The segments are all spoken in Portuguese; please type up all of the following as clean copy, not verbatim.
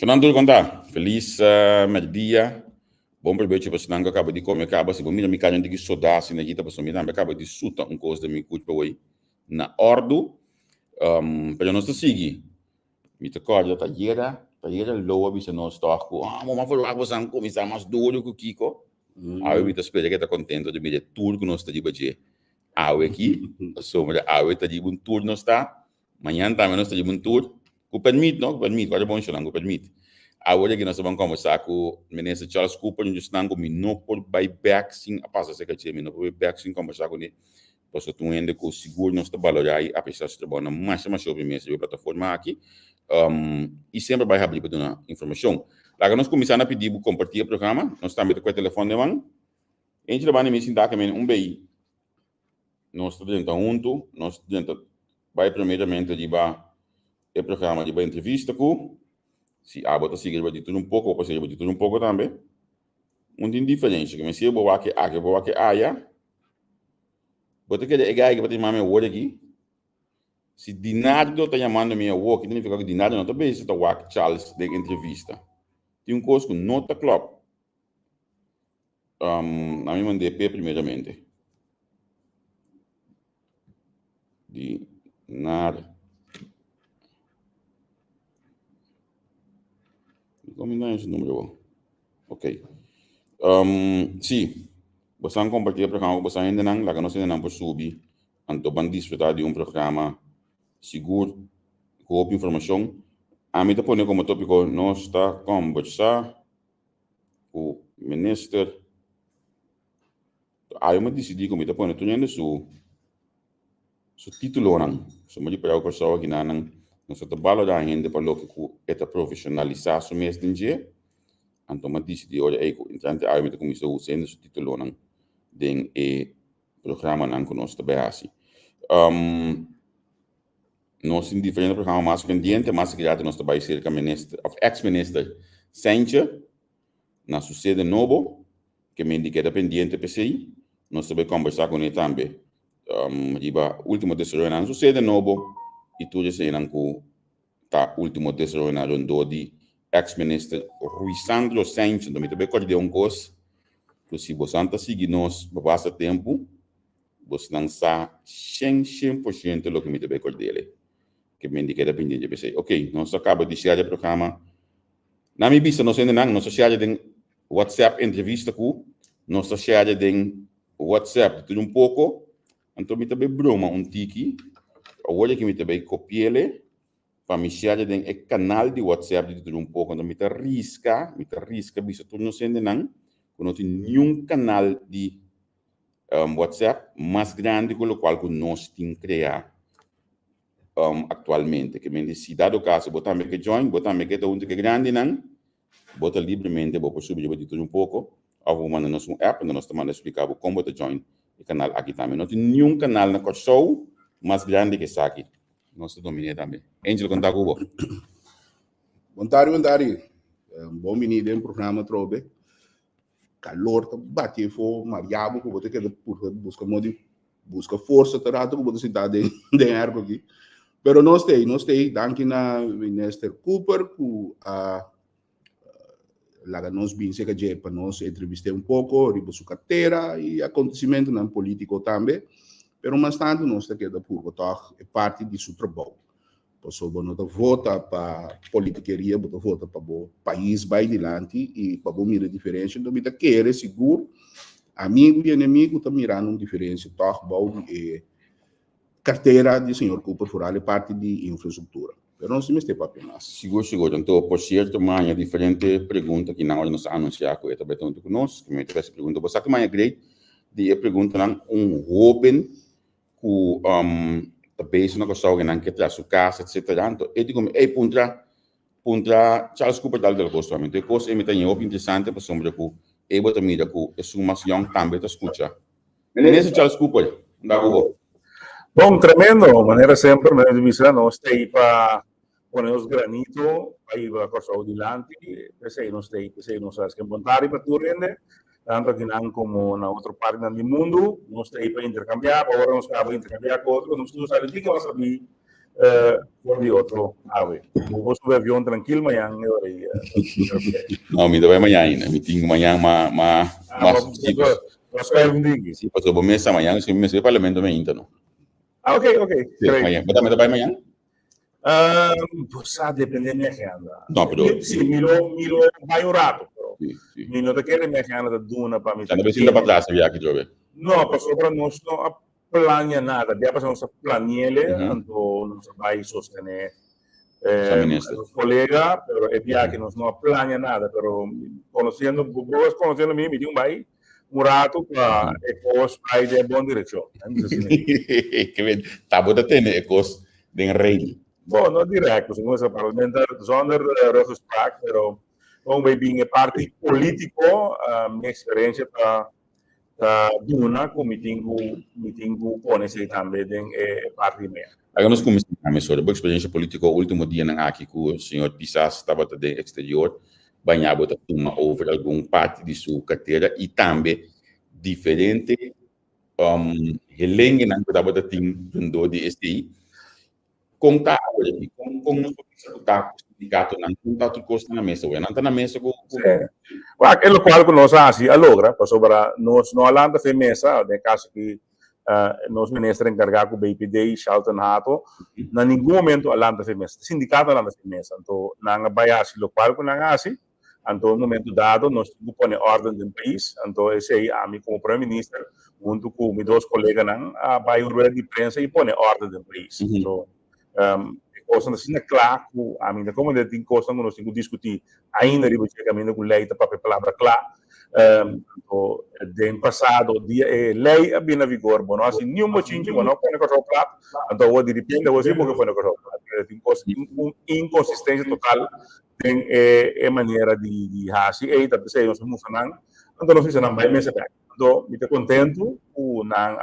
Fernando conta, feliz meio-dia. Bom proveito para você, acaba de comer, acaba se você me calham de que soda, se negita para você, acaba de suta coisa de me cuidar hoje na ordo, para nós seguir. Me toca tá gira loa bisa nós toco. Mas foi algo assim começar mais duro que o Kiko. Aí me espera que tá contente de me tudo que nós está de bater. Aqui, sobre tá de tour nós está. Manhã também nós está de tour. Com permite, não? Com permite, qual é bom chamar, com permite. Agora que nós vamos conversar com o ministro Charles Cooper, nós estamos com não por buyback sim, a passar secretário, não por buyback sim conversar com ele. Porque tu ainda com o seguro nós está valorar aí, apesar de trabalhar na mais sobre mesmo a plataforma aqui. E sempre vai abrir para dar informação. Lá que nós começamos a pedir para compartilhar o programa, nós estamos com o telefone de mão. A gente vai me ensinar também bem. Nós estamos dentro nós vai primeiramente de o programa de entrevista com se a bota seguir vai tudo pouco, ou seguir vai tudo pouco também. Tem diferença, que se eu vou aqui, já. Bota que é gai que vai ter mais meu aqui. Se Dinardo está chamando minha work, significa que Dinardo não está bem, se está work Charles de entrevista. Tem coisa que não está claro. A mim mandei primeiramente. Dinardo. Como não é esse número? Ok. Sim. Você não compartilha o programa, você ainda não, lá que nós ainda não por subir. Então, vamos desfrutar de programa seguro, com informação. A mim, depois, como tópico, nós está conversar com o ministro. Aí, eu decidi como depois, tu ainda su título não. So, mas para o pessoal aqui não, nós trabalhamos da ainda para o que é profissionalizar o mês de dia. Então, eu decidi, olha, então, aí, eu comecei a usar o título não, de programa não que nós trabalhamos. Nós temos diferentes programas mais pendientes, mas que já nós trabalhamos cerca ex-ministro Sánchez, na sua sede novo, que me indica pendiente PCI, nós também conversar com ele também. O último decisão na sua sede novo, e tudo isso ainda com o último decisão na rondo de ex-ministro Rui Sandro Sánchez, então também pode dar coisa, que se você não seguir nós, basta tempo, você não sabe 100% do que me também pode dele. Que me indica dependente de PC. Ok, nós acaba de chegar o programa. Na minha vista, nós ainda não chegamos de WhatsApp entrevista com, nós chegamos de WhatsApp tudo pouco, então me também broma tiki, agora que me também copiei ele, para me chegar de canal de WhatsApp de tudo pouco, então me risca, vista tudo nós ainda não tem nenhum canal de WhatsApp mais grande com o qual nós temos que criar. Actualmente, que me diz, se dado caso, botar me que join, botar me que é que grande, não, botar livremente, vou subir tudo pouco, ou vou mandar nosso app, nós estamos explicando como botar join o canal aqui também. Não tem nenhum canal na show mais grande que esse aqui. Nós dominamos também. Angel, conta com você. Bom tarde. Bom menino em programa trobe. Calor tá bate fo mariabo que botar que busca força tá que botar cidade de ergo aqui. Pero nós temos, danke na Minister Cooper, que lá nós vimos que para nós entrevistar pouco, riba sua carteira e acontecimento não político também, pero mais tanto nós queda por é parte de seu trabalho. Pessoa não vota para politiqueria, vota para o país vai adiante e para mirar diferença, então me querer seguro, amigo e inimigo tá mirando diferença, tá bom e carteira de senhor Cooper Fural é parte de infraestrutura. Pero não se me esteja apenas. Seguro. Então, por certo, manhã diferente pergunta que não nós anunciar com também tanto conosco, que me essa pergunta. Você que manhã great de pergunta não open com também se não gostou que não quer trazer sua casa, etc. Então, eu digo, puntra Charles Cooper dal del gosto. Então, coisa me tem muito interessante para sombra com eu botar mira com é suma young também tá escuta. Nesse Charles Cooper, dá go. Bom, tremendo, maneira sempre, na divisa, nós está aí para poner os granito, aí para passar adiante, pensei, nós sabemos que montar para tudo, tanto aqui como na outra parte do mundo, nós está aí para intercambiar, agora nós acabamos de intercambiar com outros, nós estamos ali, que nós sabemos, por de outro ave. Vou subir avião tranquilo amanhã. Não, me dá amanhã ainda. Me tenho amanhã, mas se passou bom mês amanhã, se me para o parlamento também ainda não. Ok. Amanhã, mas também vai amanhã? Possa depender da minha agenda. Não, pero sim, milo vai um rato. Milo te quer minha agenda da duna para mim. Já não precisa para trás, via que jovem. Não, passou para nós não planeia nada. Dia passou nossa planilha, então nós vai sostener os colegas, pero é dia que nós não planeia nada, pero conhecendo mim, me diz vai um rato para ecos vai de boa direção. Que bem, tá bom de ter ecos de rei. Bom, não direto, segundo essa parlamentar, zonder rechtspraak, pero como bem parte político, minha experiência para duna com meeting conhece também de parte minha. Agora nós começamos a sobre a experiência política o último dia na aqui que o senhor Pissas estava de exterior, banhava a turma over algum parte de sua carteira e também diferente relenge na que estava tendo de STI contar com o sindicato não contato custo na mesa, não está na mesa com é o qual nós assim alogra para nós não alanda de mesa, de caso que nós ministro encarregado com BPD e Charlton Hato, na nenhum momento alanda de mesa, sindicato alanda de mesa, então não vai assim o qual não assim, então no momento dado nós põe ordem do país, então esse aí a mim como primeiro-ministro junto com meus dois colegas não vai rueda de imprensa e põe ordem do país, então coisa assim é claro, a mim como de tem coisa que nós temos que discutir ainda de você caminho com lei para a palavra clara, do passado dia lei é bem na vigor, bom assim nenhum motivo não põe coisa clara, então vou de repente você porque põe coisa clara, tem coisa inconsistência total tem maneira de fazer e da pessoa nós vamos falar, então nós fizemos bem mesa back, então me te contento o não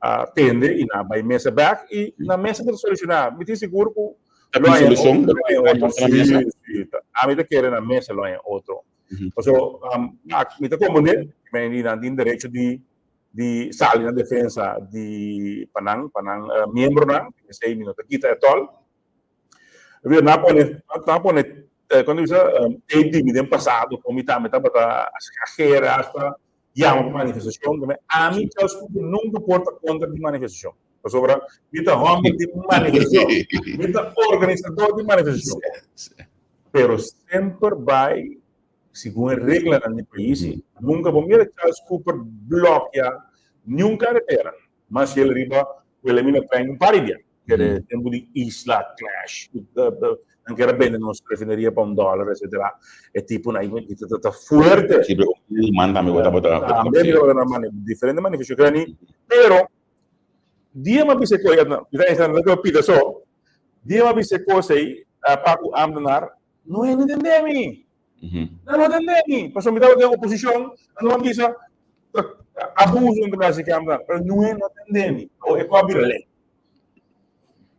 atende e na vai mesa back e na mesa para solucionar me tem seguro que a solução a mim te quer na mesa lo é outro então me te compreende me tem direito de sair na defesa de panang membro não sei minuto kita tol eu na pone quando isso é dividendo passado como está para as carreiras hasta uma manifestação também. A mim, eu nunca porta contra de manifestação. Sobre a homem de manifestação, organizador de manifestação. Pero sempre vai, segundo a regra do país, nunca vou me deixar Cooper bloquear nenhuma carretera. Mas ele riba, ele me tem parilha, que é tempo de isla clash. Não quero bem, nós preferiria para $1, etc. É tipo, está forte. Sim, manda-me botar. Também é uma diferente manifestação. Pero, dia uma vez que eu pida só, dia uma vez que eu sei, para o Amdanar, não é entender-me. Não entender-me. Passou me dar uma oposição, não diz abuso entre nós que Amdanar, não é entender-me. Ou é com a lei.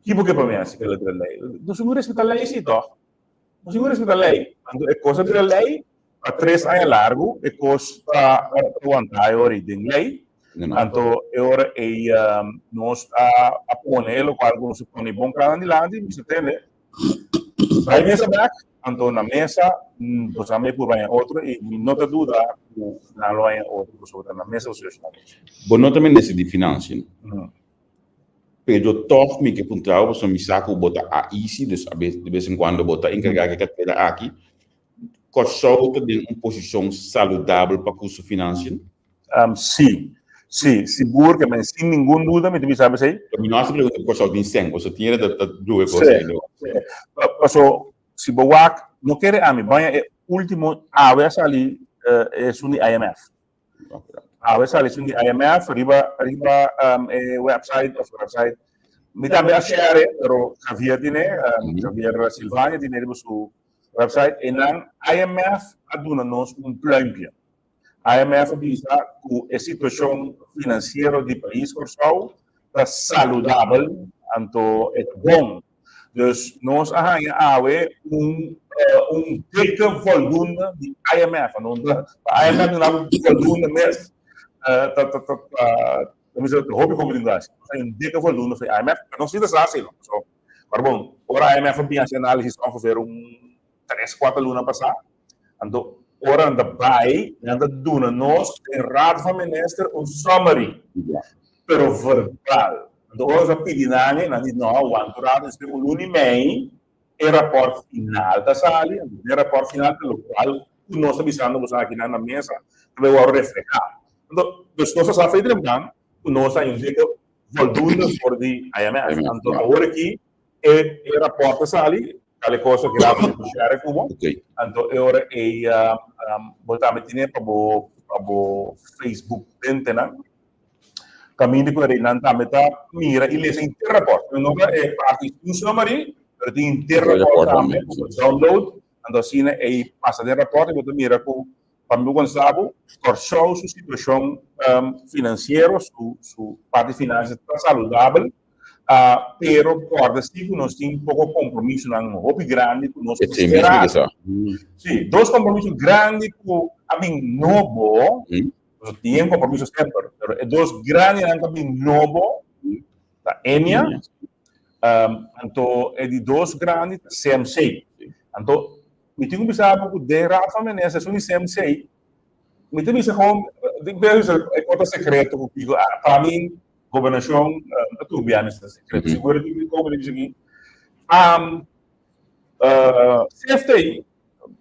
Tipo que para mim assim que a lei. Não se respeita a lei sim, toh. Não se respeita a lei. É coisa da lei, a 3 anos largo, é coisa para aguentar a origem da lei. Então, agora nós a poner o qual nós põe bom para adelante, você entende? Vai mesa back, então na mesa, você também por vai outro e não te dúvida, na loja outro, você na mesa você está. Bom, não também nesse de finanças. Pero toch me que puntual, você me saca o botar a ICI, de vez em quando botar encarregar que carteira aqui, consulta de uma posição saudável para curso financeiro? Sim, seguro que, mas sem nenhuma dúvida, me sabe assim? A minha nossa pergunta é consulta em 100, você tinha duas coisas. Passou, se boak, não quer a mim, banha último, a vez ali é o IMF. A vez ali é o IMF, riba website, me também a share, pero Javier Javier Silvania, tem no seu website, e não IMF aduna-nos pluimpje. IMF diz que a situação financeira do país está saudável, então é bom. Dus nós arranjamos teken voldoende de IMF. A IMF não voldoende mesmo. Tenminste, de hoop ik om te doen. Een dikke voldoende voor IMF. Maar nog steeds is dat zo. Maar bom, ora IMF tinha essa análise ongeveer 3, 4 lunas passar. Então, ora anda bij, anda doen nós em Raad van Minister summary, pero verbal. Então, ora pedinane, na niet nou, want Raad is de luni mei, e rapport final da sali, e rapport final pelo qual nós estamos usando aqui na mesa, para eu refletir. Então, dus nós estamos fazendo nós temos voldoende voor die IMF. Então, agora aqui, e rapport da sali, alle coisa que lá vamos share com você. Então, agora botar metine para o Facebook dentro, né? Caminho de correr não tá meta mira e lê inteiro rapport. Não é parte do summary, mas tem inteiro rapport também, download. Então, assim, é passa de rapport e botar mira com para mim quando sabe, cortou sua situação financeira, sua parte financeira está saudável. Pero acorda-se que nós temos pouco compromisso não hobby grande com nós sim, dois compromissos grandes com a mim novo nós temos compromisso sempre pero dois grandes não mim novo da Enia então é de dois grandes CMC então me tenho que saber que de Rafa Menezes são CMC me tenho que saber é coisa secreta que para mim governação turbianas secretas seguro que como diz aqui CFT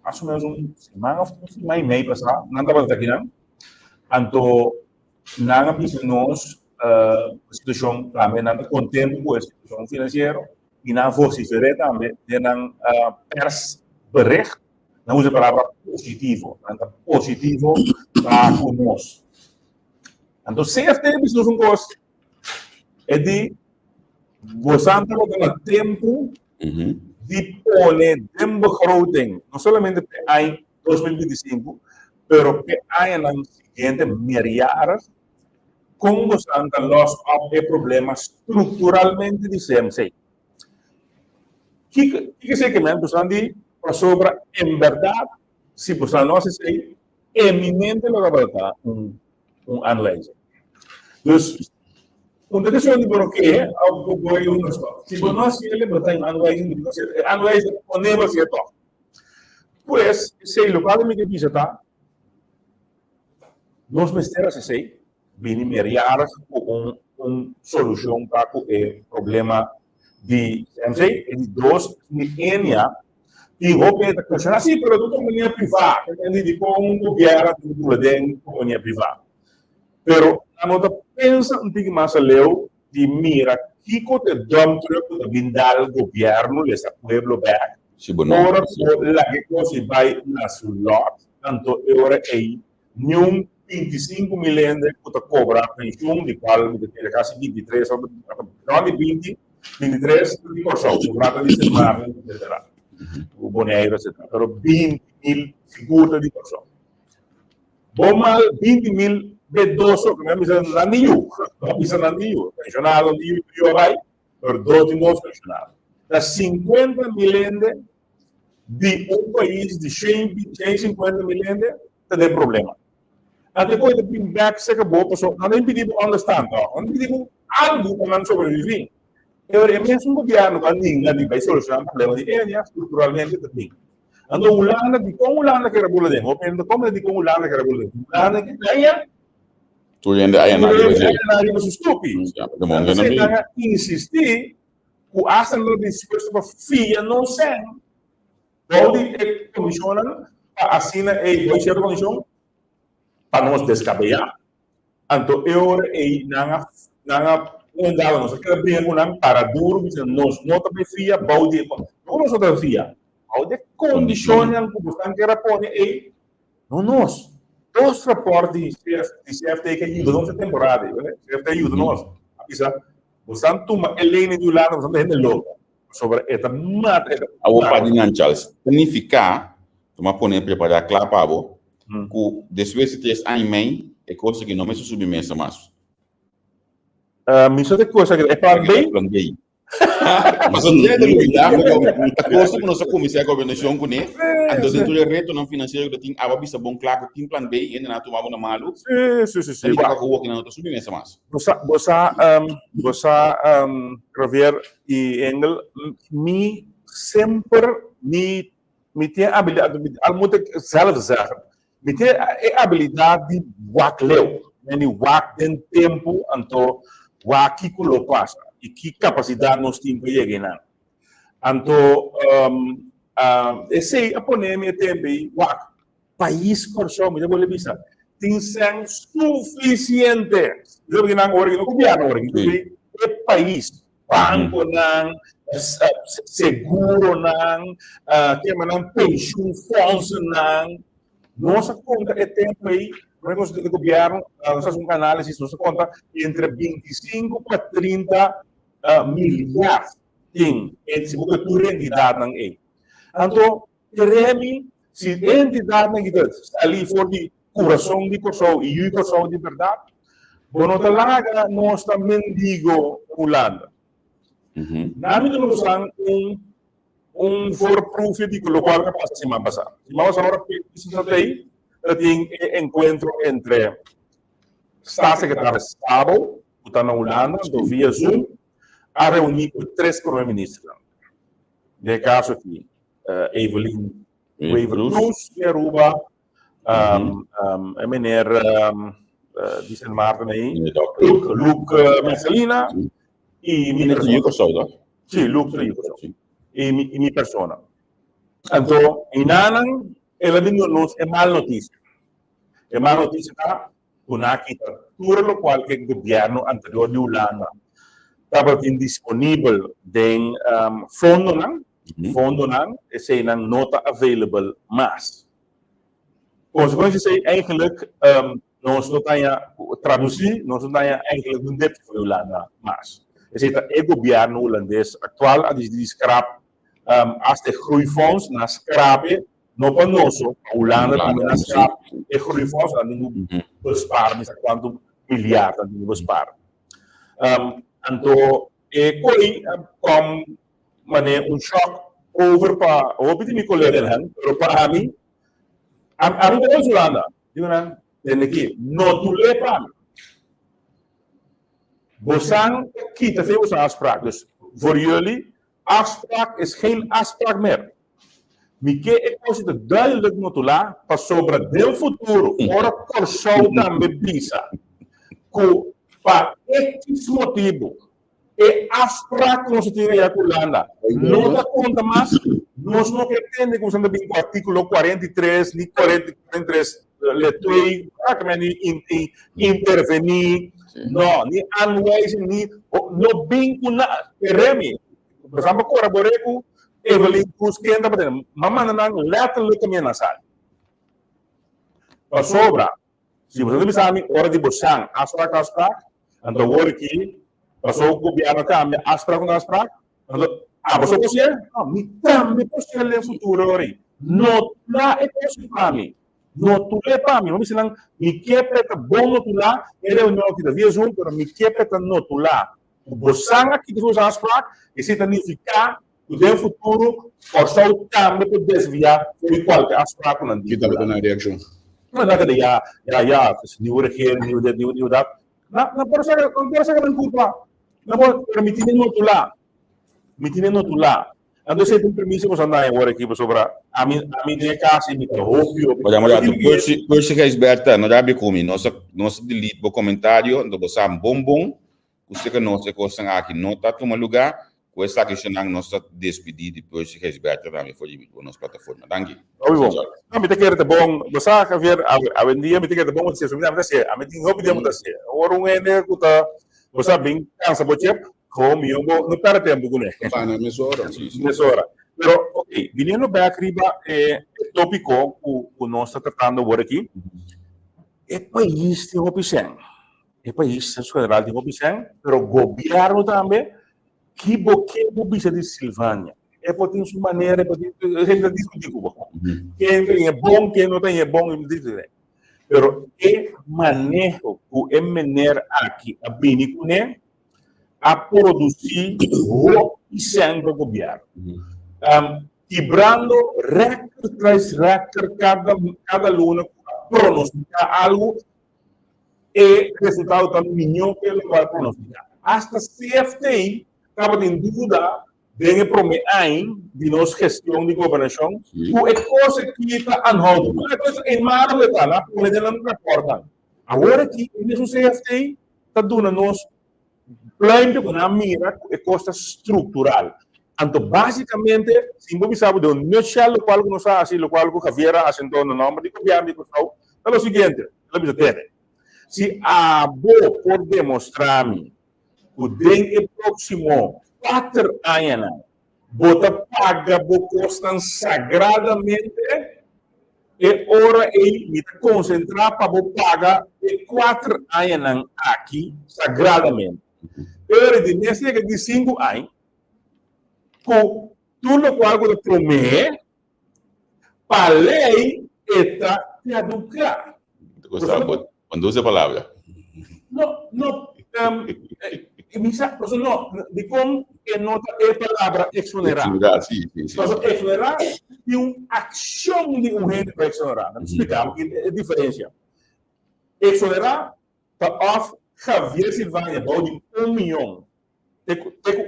assumimos semana mais meio passar não estava aqui não então não precisa nós situação também não contente com a situação financeira e não vociferar também de não persbericht não usa a palavra positivo positivo para conosco então CFT precisa coisa é de você ter tempo de pôr em begroting, não somente em 2025, mas em seguinte meses, como você los problemas estruturalmente de CMC. Que segmento você anda sobre, em verdade, se você não se sei, eminente lo que vai análise. Então, deixa eu dizer que é algo que eu não estou. Se nós ele botar em análise o negócio é top. Pois, se o local me diz tá, nós mesteiras sei, vim meriar com solução para o problema de MZ e de dois Enia e roupa da questão assim, mas tudo companhia privada, de como governo de companhia privada. Pero a nota pensa um pouco mais leu de mira que te dom truck de vindal governo esse pueblo back. Ora la que coisa vai na sua lot, tanto agora aí nenhum 25 milhões de que cobra pensão de qual de ter quase 23 ou não de 20, 23 de porção, o prato de semana, etc. O boneiro, etc. Pero 20 mil seguro de porção. Bom mal 20 mil bedoso que me dizem na NIU, pensionado NIU vai, por 2 de nós pensionados. Das 50 milhões de país de 150 milhões tem problema. Até depois de feedback se acabou, pessoal, não impedimos understand, não impedimos algo para não sobreviver. É mesmo governo que ninguém vai solucionar o problema de Enia estruturalmente também. Então, Holanda, de como Holanda que regula dentro, ou como de como Holanda que regula dentro, Holanda que ganha. Tu ainda é na área estúpido. Você vai insistir que a ação do discurso para FIA não sei. Pode comissionar, assina e vai ser a comissão para nós descabear. Então, eu não nós quer bem para duro, nós não também FIA, pode como nós outra FIA, pode condicionar que você quer pôr e não nós. Os reportes de CFT que ajudam nessa temporada, CFT ajuda nós. Você toma a lei do lado, você tem logo sobre esta mata. A opa financiais significa, toma poner preparar claro para você, que depois de 3 anos e meio é coisa que não me submessa mais. Isso é coisa que é para bem. Mas o dia de lugar, a coisa que nós começamos a governação com ele, então dentro do reto não financeiro que tem, a babisa bom claro, tem plano B, e ainda não tomamos na malu. Sim. E para que o work não está subindo essa massa. Você, Javier e Engel, me sempre me tem habilidade, al moet ik zelf zeggen, me tem a habilidade de wakleu, de wak den tempo, anto waki kulo passa, e que capacidade nós temos para chegar. Anto, esse aponeme também, wak, país corso, me dá boa vista. Tem suficiente. Eu digo não agora, não governo agora, é país, banco não, seguro não, tem não pension funds não. Nossa conta é tempo aí, nós do governo, nós fazemos um análise, nossa conta entre 25 para 30 milhares em cobertura entidade não é. Então, teremos se entidade não é ali for de coração de coração e o coração de verdade, bono talaga nós também digo Holanda. Nami não usam for proof de que o qual que passa semana passada. Semana passada isso tem encontro entre staatssecretário de Estado, que está na Holanda, do via Zoom, a reunir com 3 primeiros-ministros. De caso aqui, Evelyn Cruz, Aruba, meneer Dicen Martin aí, Luke Marcelina e minha persona. Sim, Luke Trujillo. E minha persona. Então, inanan, ela nos é mal notícia. É mal notícia que o tudo o qual que o governo anterior de Holanda estava indisponível de fundo não, esse não nota available mas. Consequência é eigenlijk nós não temos traduzir, nós não temos eigenlijk um depth para Holanda mas. Esse é o governo holandês atual a descrap as de groeifonds na scrape no para nós, a Holanda também na scrap e groeifonds a ninguém bespar, mas quanto milhares a ninguém bespar. Então, é como um choque over para o que me colega mas para mim a mim é Holanda, digo não, tem aqui não tu lê para mim. Bosan kita veel afspraak, dus voor jullie afspraak is geen afspraak meer. Mike ik was het duidelijk notula pas sobre del futuro, ora por solta me bisa. Co pa X motivo e afspraak nos tiria Holanda. Não dá conta mais, nós não pretende com o artigo 43, ni 43 letrei, para que intervenir. No, ni aanwijzing, ni no vincula remi. Bersama colaborei com Evelyn Cruz que entra para mama nang letterlijk minha nasal. Para sobra, se você me sabe hora de bosan, afspraak, então hora que passou o governo também afspraak, passou por ser, me também por ser no futuro ori. No lá é possível para mim. No tu le pa mi, no me silang mi kepeta bom no tu la, ele o no que devia zoom, pero mi kepeta no tu la. O bosanga que tu usa afspraak, e se significa que no futuro forçou também para desviar de qualquer afspraak não Que estava na reação. Mas nada de ja, nieuwe regering, nieuw dit, nieuw dat. Na para saber culpa. Na pode permitir no tu la. Mitine no tu la. Então, você tem permissão para andar agora aqui sobre a minha casa, a minha roupa. Olha, por se resberta, não dá bem comigo. Nós delete o comentário, então você bom, você que nós coisa aqui não está tomando lugar, com essa questão nós está despedir depois se resberta também foi de nossa plataforma. Danke. Bom. Não, me tem que ir bom. Você a ver a vendia me tem que ir bom você subir mas é, a me tem roupa de muita se. Ora um é que tá você bem cansa bochep. Como eu não perde tempo com ele. Mesora. Pero, ok, vindo back riba, tópico que nós estamos tratando agora aqui, é país de opção. É país federal de opção, mas o governo também, que bisa de Silvânia. É por ter sua maneira, a gente discute com quem é bom, quem não é bom, pero é manejo que é maneira aqui, a binico, né? a produzir o que sempre o governo. Quebrando recorde tras recorde, cada luna pronosticar algo e resultado também melhor que ele vai pronosticar. Hasta CFTI estava em dúvida de de nossa gestão de governação, é coisa que está anhodo. É coisa em mar letal, porque ele não reporta. Agora que mesmo CFTI está dando nos plano com a mira é costa estrutural. Então, basicamente, se você sabe de um nutshell, o qual não sabe, o qual o Javier assentou no nome de governo, é o seguinte, se a boa pode demonstrar-me que o próximo 4 anos, você paga, você custa sagradamente, e ora ele me concentrar para você pagar 4 anos aqui, sagradamente. Pero de 5 anos, com tudo qual você promete, para a lei está caducar. Quando usa a palavra. Não, de como que nota a palavra exonerar. Sim. Exonerar é uma ação de um gente para exonerar. Explicamos a diferença. Exonerar para Javier Silvânia, de 1 milhão. Tem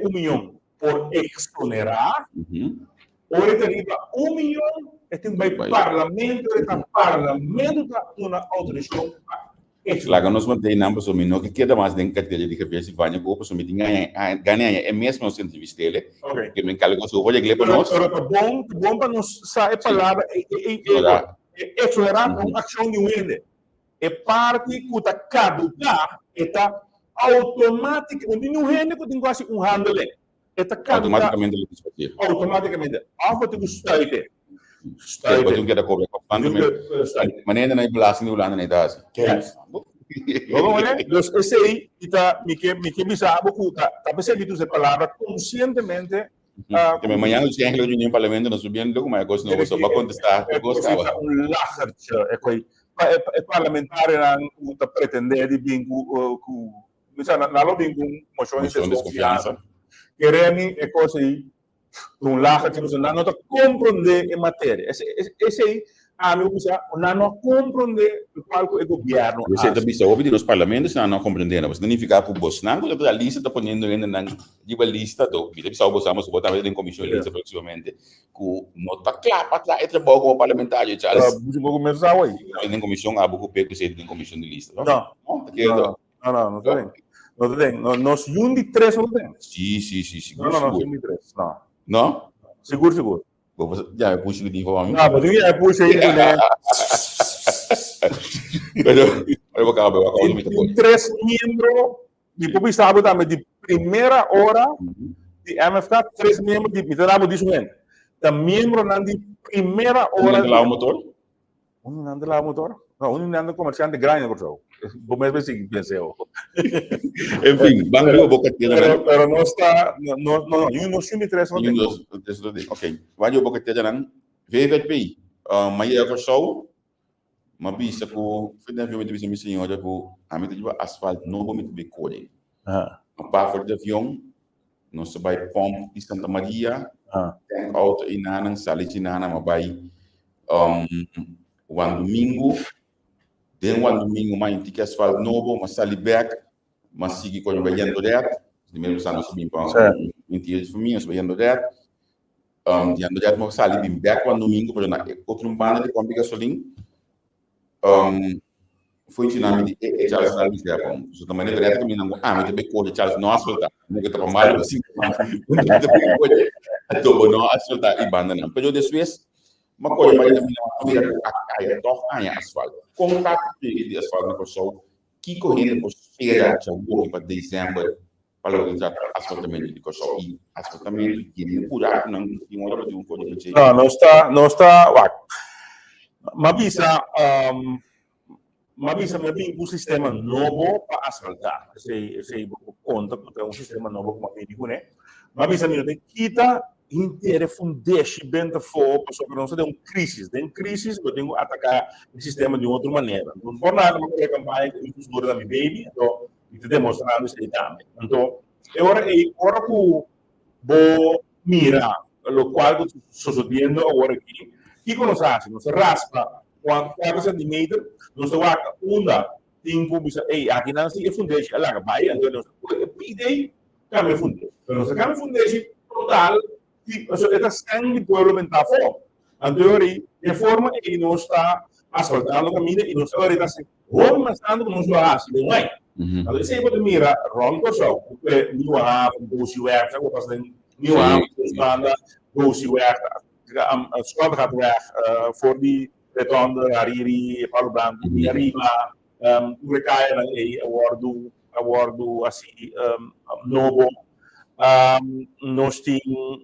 1 milhão por exonerar. Ou ele tem 1 milhão, tem um parlamento, está uma autorização. Laga nós mantém não para somir não que queda mais dentro da cadeia de Javier Silvânia que para somir ganha é mesmo nós entrevista ele que me calma com o olho gleba nós bom para nós saber a palavra exonerar uma ação de um ente é parte que está caducar está automaticamente não rende que tem quase handling está caducar automaticamente algo tem que estar Betul kita cobra constantemente. Maneira na belasting do lado na idade. Então, esse aí está me que me sabe que está percebendo essa palavra conscientemente. Também amanhã o Senhor do Parlamento nós subindo como é coisa não só para contestar. Gostava. É coi é parlamentar não está pretender de vir com na lobby com moções de desconfiança. Querem é coisa aí lager que não está compreender em matéria. Esse aí, a meu não compreender o qual é o governo. Você está vendo ouvindo os parlamentos não compreendendo, mas significa que o Bolsonaro a lista está ponendo ainda na lista do, você precisa usamos o botar em comissão de lista proximamente, que não está claro para trás entre bom como parlamentar, Charles. Vou começar aí. Em comissão há pouco peco você em comissão de lista. Não tem. Nós um de 3 não tem. Sim. Não, um de 3. Não? Seguro. Já puxa de forma. Não, mas eu puxa aí, né? Eu vou acabar com 3 membros de publicidade também de primeira hora de MFK, 3 membros de mitad disso mesmo. Da membro de primeira hora. Lá o motor? Não anda lá o motor? Não, não anda comerciante grande, por favor. Vou mesmo assim, pensei. Enfim, banco a boca tira. Pero não está, não, eu não chamo de 3 não tem. Ok. Vai a boca tira não. VVPI. Mas é que só uma pista com fidel filme de mim senhor já com a meta de asfalto novo muito bem coding. A parte de avião não se vai pomp de Santa Maria. Tem auto e nana sali de nana mas vai um domingo mais que asfalto novo mas sali back mas sigue com o banhando direto de mesmo sano subir para mentira de família banhando direto banhando direto mas sali bem back um domingo para na outro banda de compra gasolina foi ensinamento de Charles Alves já com isso também é direto que não mas também coisa Charles não asfaltar nem que tá mal assim não asfaltar e banda não pero depois uma coisa mais da minha família toca asfalto contato de asfalto na pessoa que correndo por feira de algum para dezembro para usar asfaltamento de pessoa e asfaltamento que não curar não tem hora de coisa de não está mas me tem um sistema novo para asfaltar esse conta que é um sistema novo como eu digo né mas me tem quita inteira fundamento for sobre não tem crise eu tenho que atacar o sistema de outra maneira não por nada uma campanha que os dura da minha baby então te demonstrando isso também então Agora que vou mirar, o qual estou subindo agora aqui, e quando nós fazemos, nós raspa 4 centímetros, nós toca onda, tempo, aqui não se funde, ela vai, então nós pide cambio funde. Pero nós cambio funde total, tipo, é sangue do povo mental fora. Então, de forma que nós está asfaltando o caminho e nós agora está assim, vamos estando com nós lá, não é? Então, se você mira, ronco só, porque não há doce werk, sabe o que fazem? Não há doce werk, a escola gaat weg voor die retonde, Hariri, Paulo Branco, Arriba, Urecaia, awardo assim, novo, nós temos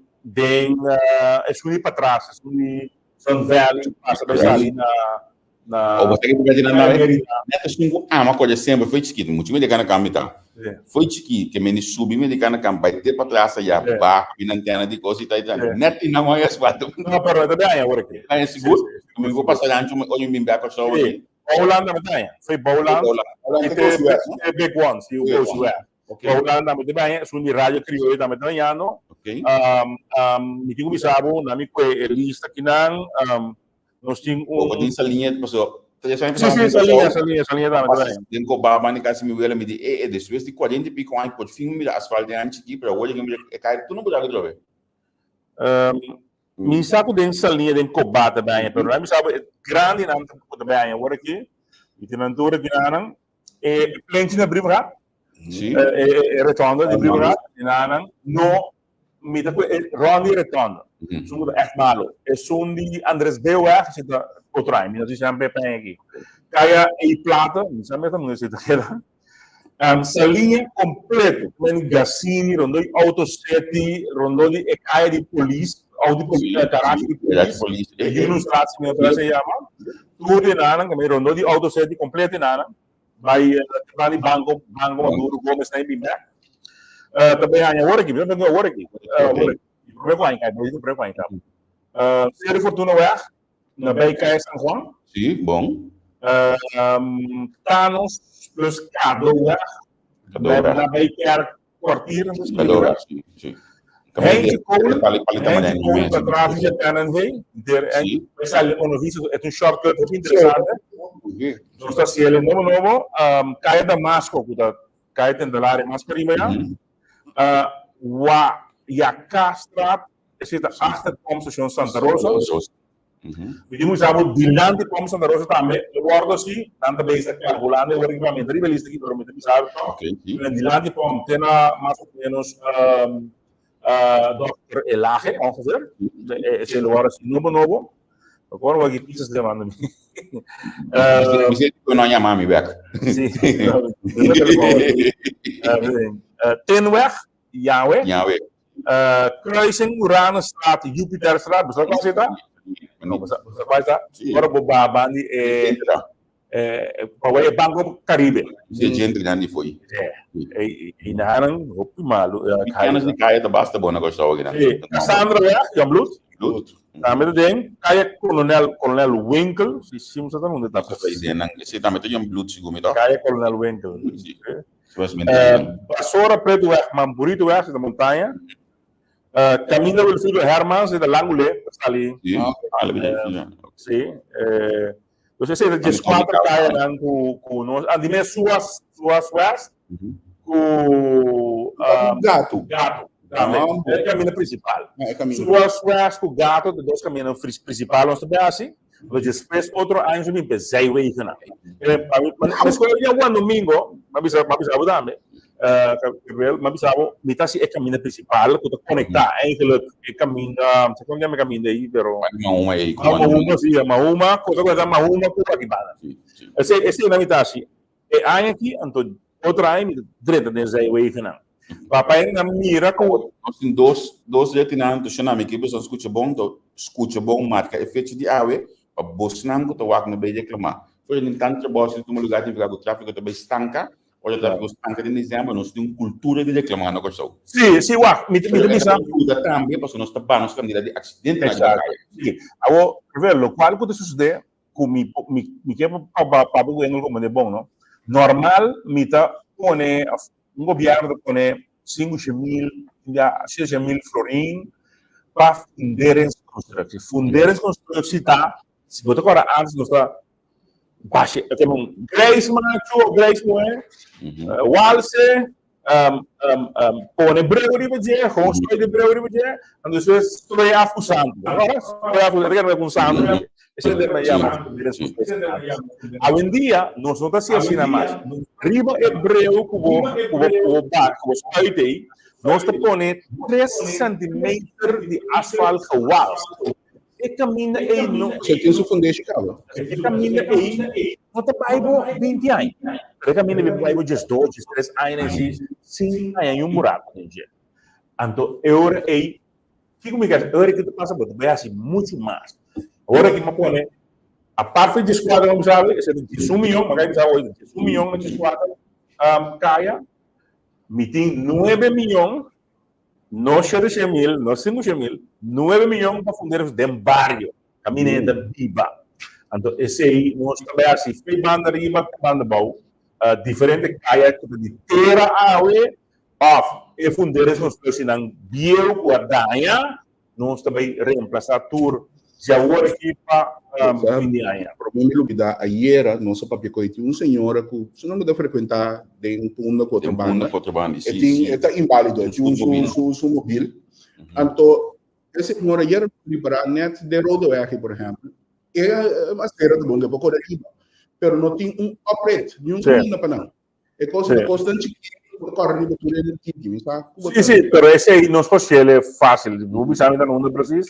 é subir para trás, é subir Sun Valley, passa para ali na Ou você que pede na nave, neta cinco uma coisa sempre foi chiquito, muito me decana camita. Foi chiquito que me subi me decana cam vai ter para trás já ba e na antena de coisa e tal. Neta não é esse fato. Não, pero também agora aqui. É seguro. Me vou passar antes hoje me bem com só aqui. Holanda também. Foi Holanda. É big one, se o gosto é. Holanda também, sou de rádio crioulo também ano. OK. Me digo bisabo, na me lista que não nós temos essa linha pessoal. Essa linha também. Den ko baba ni kasi mi wela mi di depois de 40 e pico anos pode fim mi asfalto antes aqui para hoje me cai tu não pode agora mi saco dessa linha den coba também, pero não me sabe grande não também agora aqui e tem altura que não é plente na briva é retonda de briva não me tá rondi retonda sono echt malo e sono di Andres Beuer que está outro aí me diz sempre bem aqui caia e plata me sabe também se tá essa linha completa com Gassini rondoi autoseti rondoi e caia de polícia garagem de polícia e uns lados me outra se chama tudo nada que me rondoi autoseti completa nada vai ali banco maduro Gomes na bimba também há agora aqui mesmo agora aqui Seria Fortuna Weg, na Baía São João. Sim, bom. Thanos plus Cado Weg, na Baía Quartier. Sim. Henk Kolen, para trás de TNV, essa é shortcut muito interessante. Nós está se ele novo, cai Damasco, cai dentro da área mais primeira. Straat zit achter de pompstation Santa Rosa. We moeten samen dilante pomp Santa Rosa também. Eu guardo assim, tanta vez que a volante eu vou para a lista aqui para me sabe. Dilante pomp tem mais ou menos Dr. Elage ongeveer. Esse lugar assim novo. Agora vou aqui pizzas de mano. Você não é mami back. Sim. Tenweg, Yahweh. Kruising Uranusstraat, Jupiterstraat, bisa kan sih tak? Bisa baca. Orang beberapa ni pawai Banco Caribe. Se gente grande foi. E nahan hopi malu. Kaya na kaya ta basta bona ko sa wagina. Cassandra ya, yang blut. Kami tu deng, kaya Colonel Winkle, si sim sa tanong dito. Si tama to yung blut siguro ito. Kaya Colonel Winkle. Vassoura Preto Weg, Mamburito Weg, da montanha. Caminho do filho Hermans, da Langule, está ali. Sim. Você sei que quatro caem com nós. Andime suas West, com Gato. É o caminho principal. Suas West, com Gato, de dois caminhos principais, nós também assim. Depois outro ano eu me pensei aí que não. Mas quando eu ia no domingo, mas também. Mas mitad si é caminho principal, que conectar, eigenlijk é caminho, se como é caminho daí, pero Mahuma, coisa Mahuma com aqui bana. Esse é na mitad si. E aí aqui, então outra aí direita desse aí que não. Papai na mira com assim dois retinantes chamam que pessoas escuta bom marca efeito de ave, a bosnam que tu vai no bem reclamar. Foi no tanto bosta no lugar de ficar o tráfego também estanca. Olha, o tráfego estanca de dezembro, nós temos cultura de reclamar na coisa. Sim, me bisa. Cultura também, porque nós estamos com de acidente na casa. Sim, agora, velo, qual pode suceder com me que para o engel como é bom, não? Normal, me tá pone governo pone 5.000, 6.000 florim para funderes construção. Funderes construção está, se você agora antes não está baixa, tem Grace macho, Grace moé, walse, pone breu de budget, host de breu de budget, and this is story afusando. Agora, story afusando, com santo. Esse é o chama. Hoje em dia, nós não estamos assim na mais. Riba hebreu como aí, nós estamos pondo 3 centímetros de asfalto wall. E caminha aí não. Você tem sua foundation, cara. E caminha aí, não está para 20 anos. E caminha aí para 2, 3 anos, 5 anos, um buraco. Então, eu aí, que comunicação, eu que passa por vai assim muito mais. Agora que me põe, a parte de esquadra, não sabe, é de 1 milhão, mas já hoje, 1 milhão de esquadra, caia, me tem 9 milhões, não 7 mil, não 5 mil, 9 milhões para fundir de barrio, caminho da Biba. Então, esse aí, nós também assim, foi banda riba, banda bau, diferente caia, de terra aue, off, e fundir as coisas não biel, guardanha, nós também reemplaçar tour. Já agora aqui para Indiana. Para mim, a Iera, nossa papel coiti, senhora que se não deve frequentar de punda contra banda, está inválido, é um móvel. Então, essa senhora Iera para net de rodoviária, por exemplo, é uma espera de bom para correr riba, mas não tem operate, nenhum caminho para não. É coisa de constante corre riba tudo ele tem, tá? Sim, mas esse aí não pode ser fácil, não precisa ainda não precisa.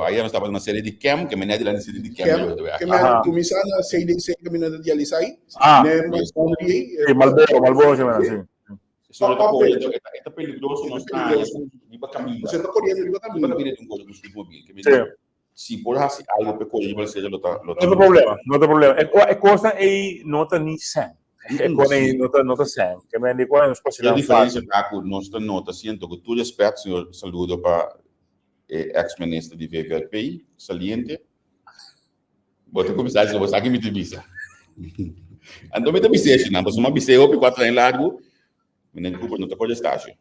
Aí nós estávamos na série de Cam, que é na série de Cam. Que me começar na série de caminhada de Alisai, né? Mas quando ele Malboro, assim. Está perigoso, nós está caminho. Você está correndo riba caminho. Não tem coisa do tipo móvel. Se por algo para correr, vai ser não tem problema. É coisa aí não tem nem sangue. É coisa não tem sangue. Que me digo, não posso a diferença com nós nota sinto que tudo respeito, senhor, saludo para ex-ministro de VVP, saliente. Bota começar a você aqui me entrevista. Então me entrevista, não, mas uma bicê op 4 anos largo, me não não tá por estágio.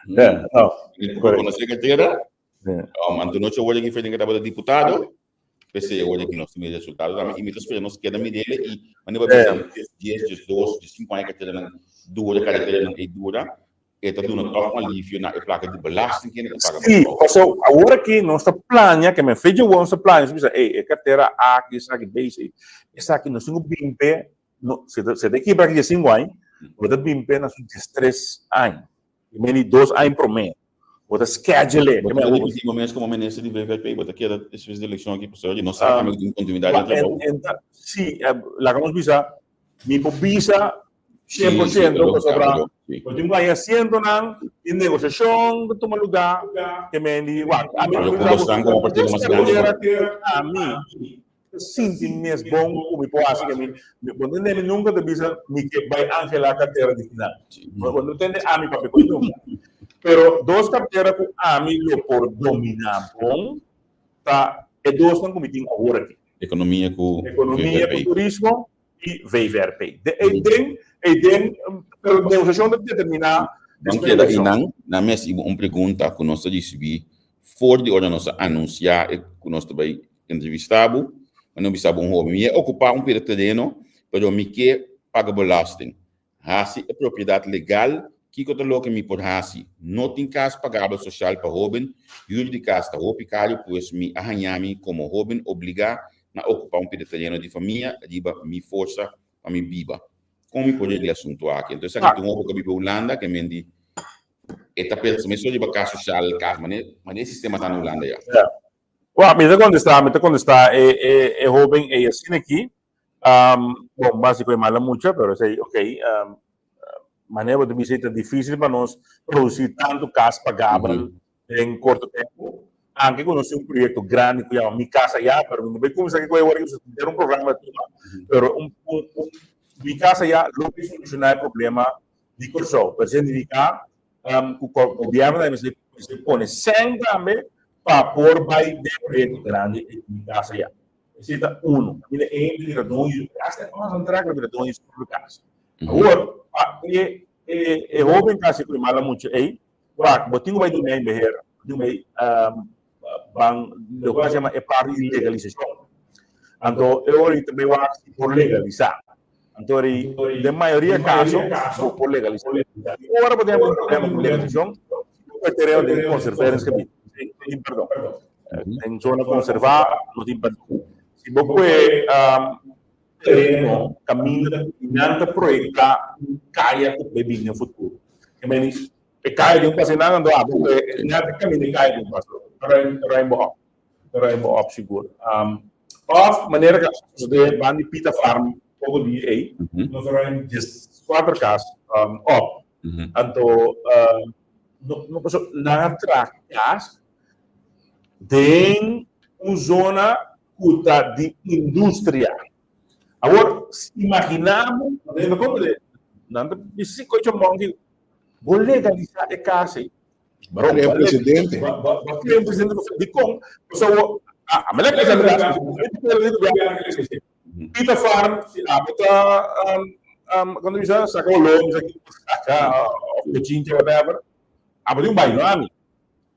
Não. Com a secretária. Então, nós hoje aqui fazendo trabalho de deputado, pensei hoje aqui nós temos resultados, mas muitas pessoas nos quedam me dele e maneira para 10, 12, 5 anos que tem dura, cada tem dura, e tá dando top alívio na placa de belasting que ele paga. Sim, então agora que nós está planejando, que me fez o nosso plano, você é carteira A, que isso aqui base, isso aqui nós temos bimpe, se daqui para aqui 5 anos, o bimpe nós temos 3 anos, e menos 2 anos por mês. Outra schedule. Em momentos como ministro de VVP, bota aqui essas eleições aqui, pessoal, e não sabe como continuidade de trabalho. Sim, lá vamos visa, me visa 100%, sobre o tempo aí haciendo na negociação de tomar lugar, que me diz, a mim, sinto mesmo bom, como eu acho que quando ele nunca te visa, me que vai angelar a carteira de final. Quando tem a mim papel nunca. Pero 2 carteiras com a mim por dominar bom, tá? E 2 estão cometendo agora aqui. Economia com turismo e VVRP. E tem a negociação de determinar. Não queda aí na mesa uma pergunta que nós recebemos fora de hora nós anunciar que nós também entrevistamos, mas não precisava homem. É ocupar período terreno, pero me que paga belasting. Hasi é propriedade legal. Que eu coloco me por assim, não tem caso pagável social para jovem, jurídica está opicário, pois me arranhame como jovem obrigar a ocupar período terreno de família, diba me força para me biba. Como me pode ler assunto aqui? Então, aqui tem um pouco de Holanda, que me diz, esta pessoa me só de caso social, mas esse sistema está na Holanda já. Well, me quando está, é jovem, é assim aqui, bom, basicamente é mala muito, pero sei, ok, maneira de visita difícil para nós produzir tanto caso pagável em curto tempo. Anche quando nós temos projeto grande, que é a minha casa já, mas não vai começar com agora que ter programa, mas minha casa já não vai solucionar o problema de corrupção. Para significar que o governo deve põe 100 também para pôr vai de projeto grande em minha casa já. Esse é um. Ele é entre dois, até nós entrar com dois por casa. Agora, é jovem kasi ko mala muito aí, botinho vai do meio beher, do meio bang do que chama é para legalização. Então, eu também vou por legalizar. Então, de maioria casos, por legalizar. Agora podemos ter um problema com legalização, o terreno de conservar esse caminho. Perdão. Em zona conservar, não tem perdão. Se você terreno, caminho, não projetar, caia com o bebê no futuro. E caia de um passo não ando porque não caminho de caia de um passo. Rainbow seguro. Of maneira que de bandi pita farm pouco de aí, nós vamos just 4 casos op. Então, não posso na tracas tem uma zona cuta de indústria. Agora, imaginamos, como de nada, se coisa monte, vou legalizar a casa. Bateria presidente. Bateria presidente de com, pessoal, a melhor coisa é Pita Farm, quando você saca o logo, saca o tinta, whatever, abre um bairro, amigo.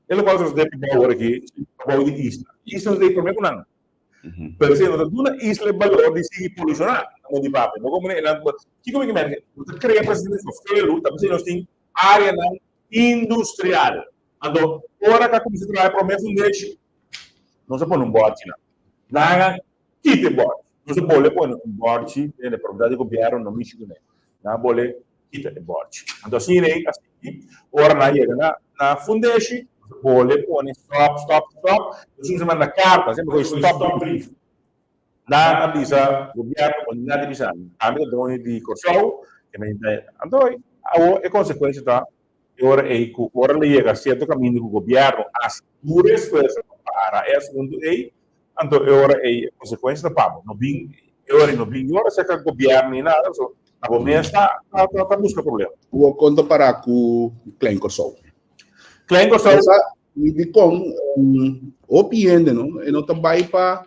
Ele pode fazer valor aqui, valor de isla. Isso não tem problema com nada. Pero se não tem uma isla valor de se polucionar, não de papo. Não como ele, que como é que você cria presidente do felo, também nós tem área industrial. Então, agora que como se trabalha para o mesmo deixo, não se põe um bote, não. Nada, quite bote. Não se pode pôr um bote, na propriedade do governo, no Michigan. Não pode quitar o bote. Então, assim, agora na chega na fundação, pode pôr stop. Nós usamos na carta, sempre foi stop brief. Na avisa o governo, na avisa a minha drone de Corsol, que me entende. Então, a consequência da agora é que agora ele chega a certo caminho do governo, as duras coisas para esse mundo aí, então agora é a consequência da papo. Não vim, agora se que o governo nem nada, a governo está buscando problema. Vou contar para o Klein Corsol. Klein Corsol. E com opinião, não? E não também para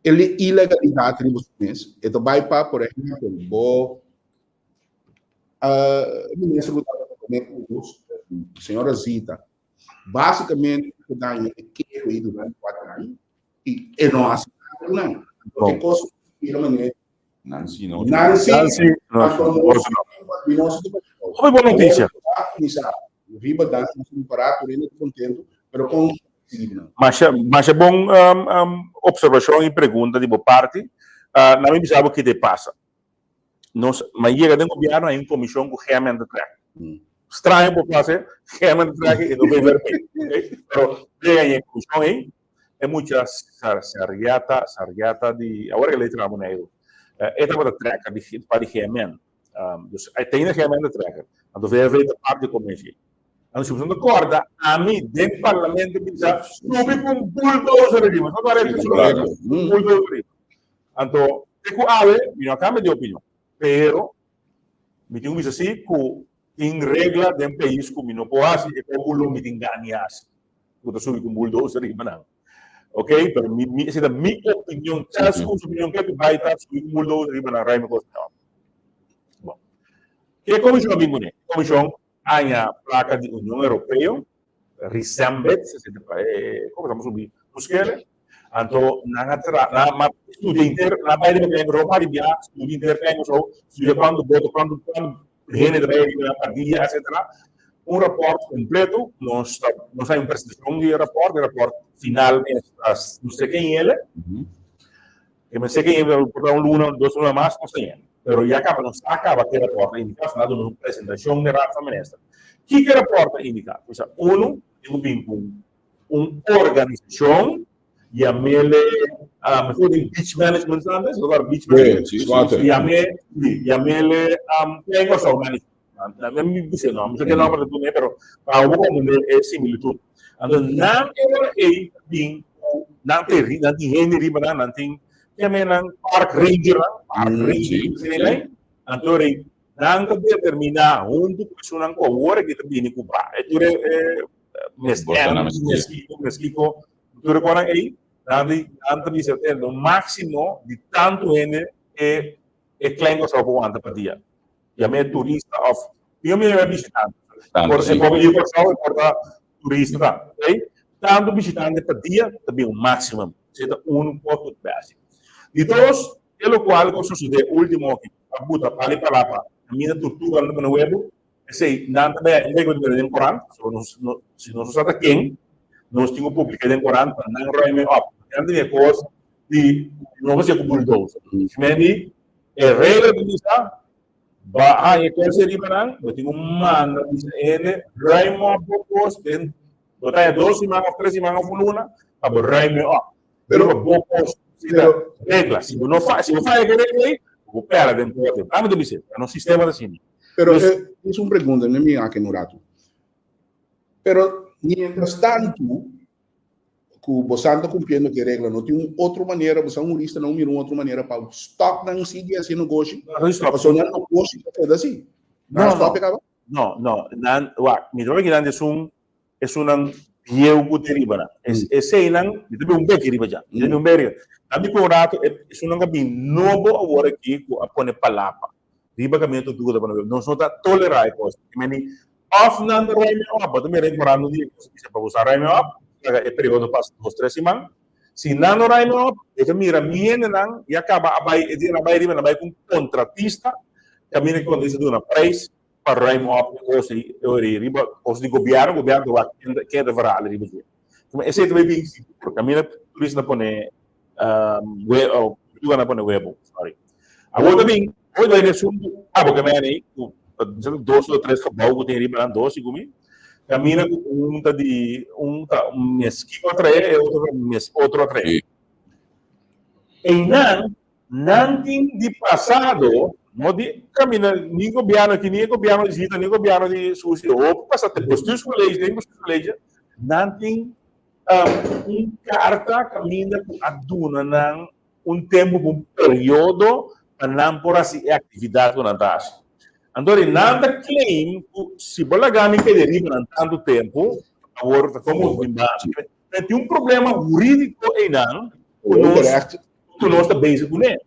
ele ilegalidade de vocês. E também para, por exemplo, o ministro do a senhora Zita, basicamente, o dano é que foi durante 4 anos e não assinaram, não. Porque coisa de maneira. Nancy, não. Foi boa notícia. Riba da barato, ele é contente, mas com mas é bom observação e pergunta de boa parte. Não me sabe o que te passa. Mas chega dentro do governo em comissão com realmente de track. Estranho por fazer, realmente de track e não vai ver bem. Mas chega em comissão aí, é muita sarjata de... Agora que ele trabalha na EU. É para track, para o realmente. Tem realmente de track. Então, vai haver parte de comissão. A discussão da corda, a mim, dentro do parlamento, subi com um bulldozer ali, mas não parece um bulldozer ali. Então, não cambia de opinião. Pero, me tenho visto assim, que em regra de um país como não pode, é como não me enganas. Quando subi com um bulldozer ali, mas não. Ok? Pero, essa é a minha opinião. Essa é a opinião que vai estar subir com um bulldozer ali, mas não vai me gostar. Bom. Que é a comissão amigo, comissão a placa de União Europeia, Risambet, como estamos subindo, busquele. Então, na estudo inteiro, na baía de Europa, estudo inteiro, estudo quando rende na partilha, etc. Rapport completo, nós temos uma apresentação de rapport final, não sei quem ele, não sei quem ele, por uma, 2 lunas mais, não sei ele. Pero ya acaba aquele rapport indicado na apresentação da raça ministra. O que o rapport indica? Uno, eu vim com uma organização e a mele, mejor de beach management, ¿sabes? Beach management. E a mele, tem coisa organizada. Não me diz não, não sei que nome do pero a uma comunidade é similitud. Então, não é bem, não tem gente riba, não tem park ranger, então não que determinar onde pessoa não corre que também não compra. Mesquito, tu recorda aí, no máximo de tanto gente é é klein Curaçao por anda para dia. E a minha turista of, eu me é visitante. Por exemplo, eu Curaçao é para turista, ok? Tanto visitante para dia, também o máximo, seja ponto básico. E dois, pelo qual eu sucede último aqui, a buta para a minha tortuga no web, sei, nada bem, nem quando eu Corão, se não se sabe quem, nós temos público em Corão, não raime up, não tem coisa de não vai ser com bulldozer. Meni é regra de misa, bah, é coisa de banana, eu tenho man, ele raime up coisa, tem, botar 2 semanas, 3 semanas fuluna, abo raime up. Pero regla, se não faz regra aí, o pera dentro do tempo. Amo de dizer, é um sistema assim. Pero es una pregunta, no es mía que no rato. Pero mientras tanto, que você está cumprindo que regra, não tem outra maneira, você é um jurista, não mira outra maneira para o stop não seguir assim no negócio. Você não negócio é assim. Não, melhor que não é um eu que deriva. Esse aí não, deve um bem deriva já. Deve um bem. Também com o rato, isso não é bem novo agora aqui com a pone palapa. Riba kami ito tudo para não só tá tolerar coisa. Meni off não raime up, também é morando de se para usar raime up, é período passa 2-3 semanas. Se não raime up, é mira miene não e acaba abai riba abai com contratista, caminha com isso do na price para raime up coisa riba os de governo vai que deverá riba. Como esse é também bem porque caminha turista pone tu na pone web, sorry. Agora também hoje vai nesse porque aí 2 ou 3 cabal que tem ali para 12 comigo caminha com mês que outra é outro atrás e não tem de passado não de caminha nem governo que nem governo de nem governo de sucio ou passar depois dos colégios não tem carta caminha com a duna não tempo um período não por assim atividade não dá. Então, nada claim se bola ganha que deriva não tanto tempo, agora como tem problema jurídico aí não, o nosso base com ele.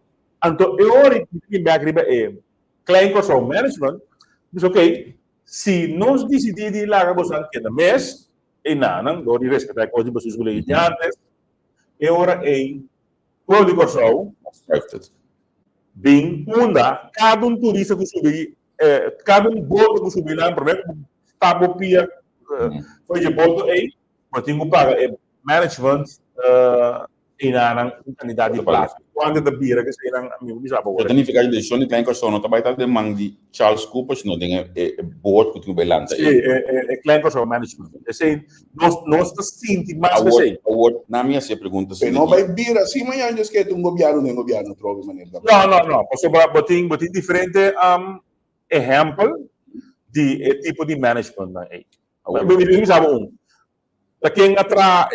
Então, eu ora que back é claim Curaçao management, diz ok, se nós decidirmos lá você que na mês, e não, do respeitar a coisa de vocês antes, é hora é Código Curaçao bem cada turista que subir cada boto que subir lá problema tabo pia foi de boto aí mas tem que pagar management e na candidato de plaza quando da bira que sei não amigo me sabe agora tem ficar de deixando tem que só não tá baita de mangi Charles Cooper não tem board que tu belanta é claim Curaçao management esse nós está sentindo mais que sei na minha se pergunta se não vai vir assim amanhã diz que um governo troca maneira não posso botar diferente exemplo de tipo de management aí me sabe daqui atrás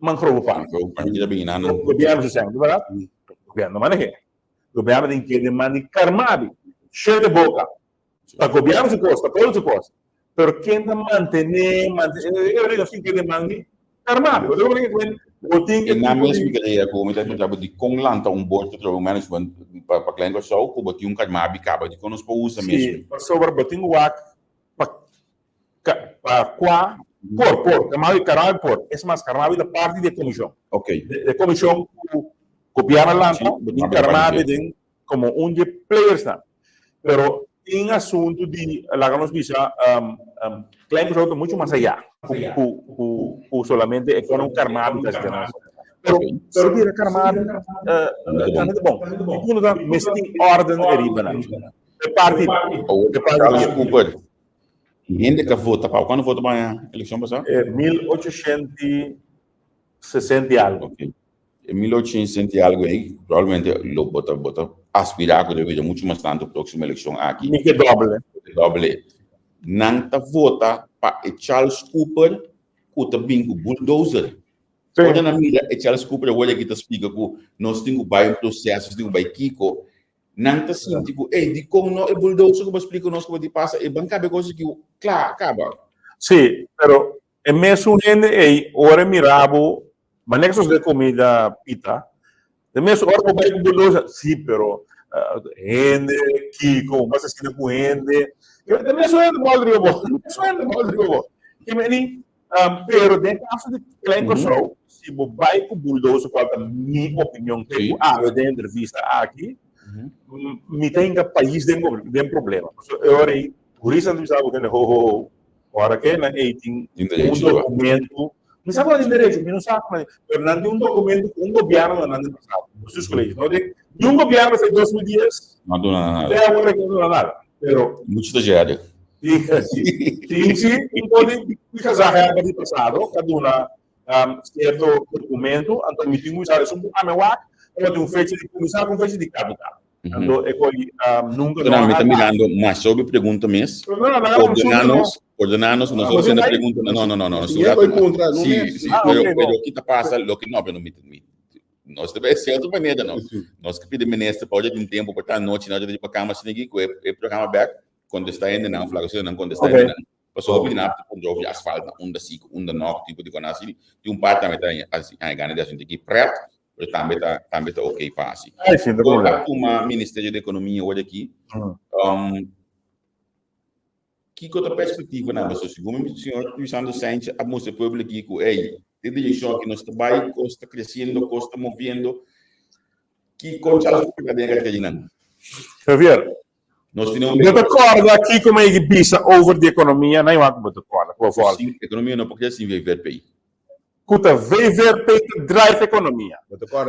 mangrove park governo se sente verdade governo mana que governo tem que demandar carmabi cheio de boca o governo se costa todo se costa pero quem manter eu digo assim que demanda carmabi eu digo na mesma ideia como está tentando de conlanta board de management para Klein Curaçao como tinha carmabi acaba de conosco para usar mesmo sobre botinho wak para qua por carmabi por é mais carmabi da parte da comissão ok de comissão copiar lá botinho carmabi tem como de players tá pero em assunto de lá nos diz Klein Curaçao muito mais allá o solamente é com carmabi das demais pero vira carmabi é bom e quando dá mestre ordem eribana é parte Cooper ninguém que vota para quando vota para a eleição passada 1860 e algo ok 1860 e algo aí provavelmente lo bota aspirar que deve muito mais tanto próxima eleição aqui que doble não tá vota para Charles Cooper que tá bem com bulldozer quando na mira Charles Cooper olha que tá explica que nós temos vai processos temos vai Kiko não tá sente que de como não é bulldozer que explica nós como de passa e banca be coisa que claro acaba sim pero é mesmo gente aí ora mirabo manexos de comida pita De mesmo hora que vai com bulldozer, sim, pero rende, Kiko, mas assim não rende. De mesmo é de Rodrigo, isso é de Rodrigo. Que me pero dentro de klein control, se você vai com bulldozer, qual é a minha opinião, que eu dei entrevista aqui, me tem que país tem problema. Eu aí, por isso eu estava dizendo, agora que na 18 documento. Não sabe qual é o direito, não sabe, mas Fernando tem documento com governo na ano passado. Os colegas, não tem governo fez 2010. Não deu nada. Até agora não deu nada. Pero muito exagerado. Sim, pode casar a do passado, cada uma certo documento, então me tem usar isso um amewac, pode um fecho de começar com fecho de capital. Então é que nunca não está mirando mais sobre pergunta mesmo. Ordenanos, nós não pergunta, não. Sim, pero o que está passando, o que não, nós devemos ser outra maneira, não. Nós que pedimos ministro pode ter um tempo para estar noite, nós devemos para cá, mas ninguém com o programa back quando está indo não, flago não quando está indo não. Passou bem na por jogo asfalto, onda norte, tipo de coisa assim, tem parte também assim, a ganha da gente aqui preto, também tá ok para assim. Uma Ministério da Economia hoje aqui. Que outra perspectiva na nossa segundo o senhor Luciano Sánchez a mostrar público aqui com ei desde que nós trabalho custa crescendo custa movendo que conta a verdadeira que não Javier nós temos eu concordo aqui como é que pisa over de economia não é uma coisa por favor economia não pode assim viver país Kuta viver para drive economia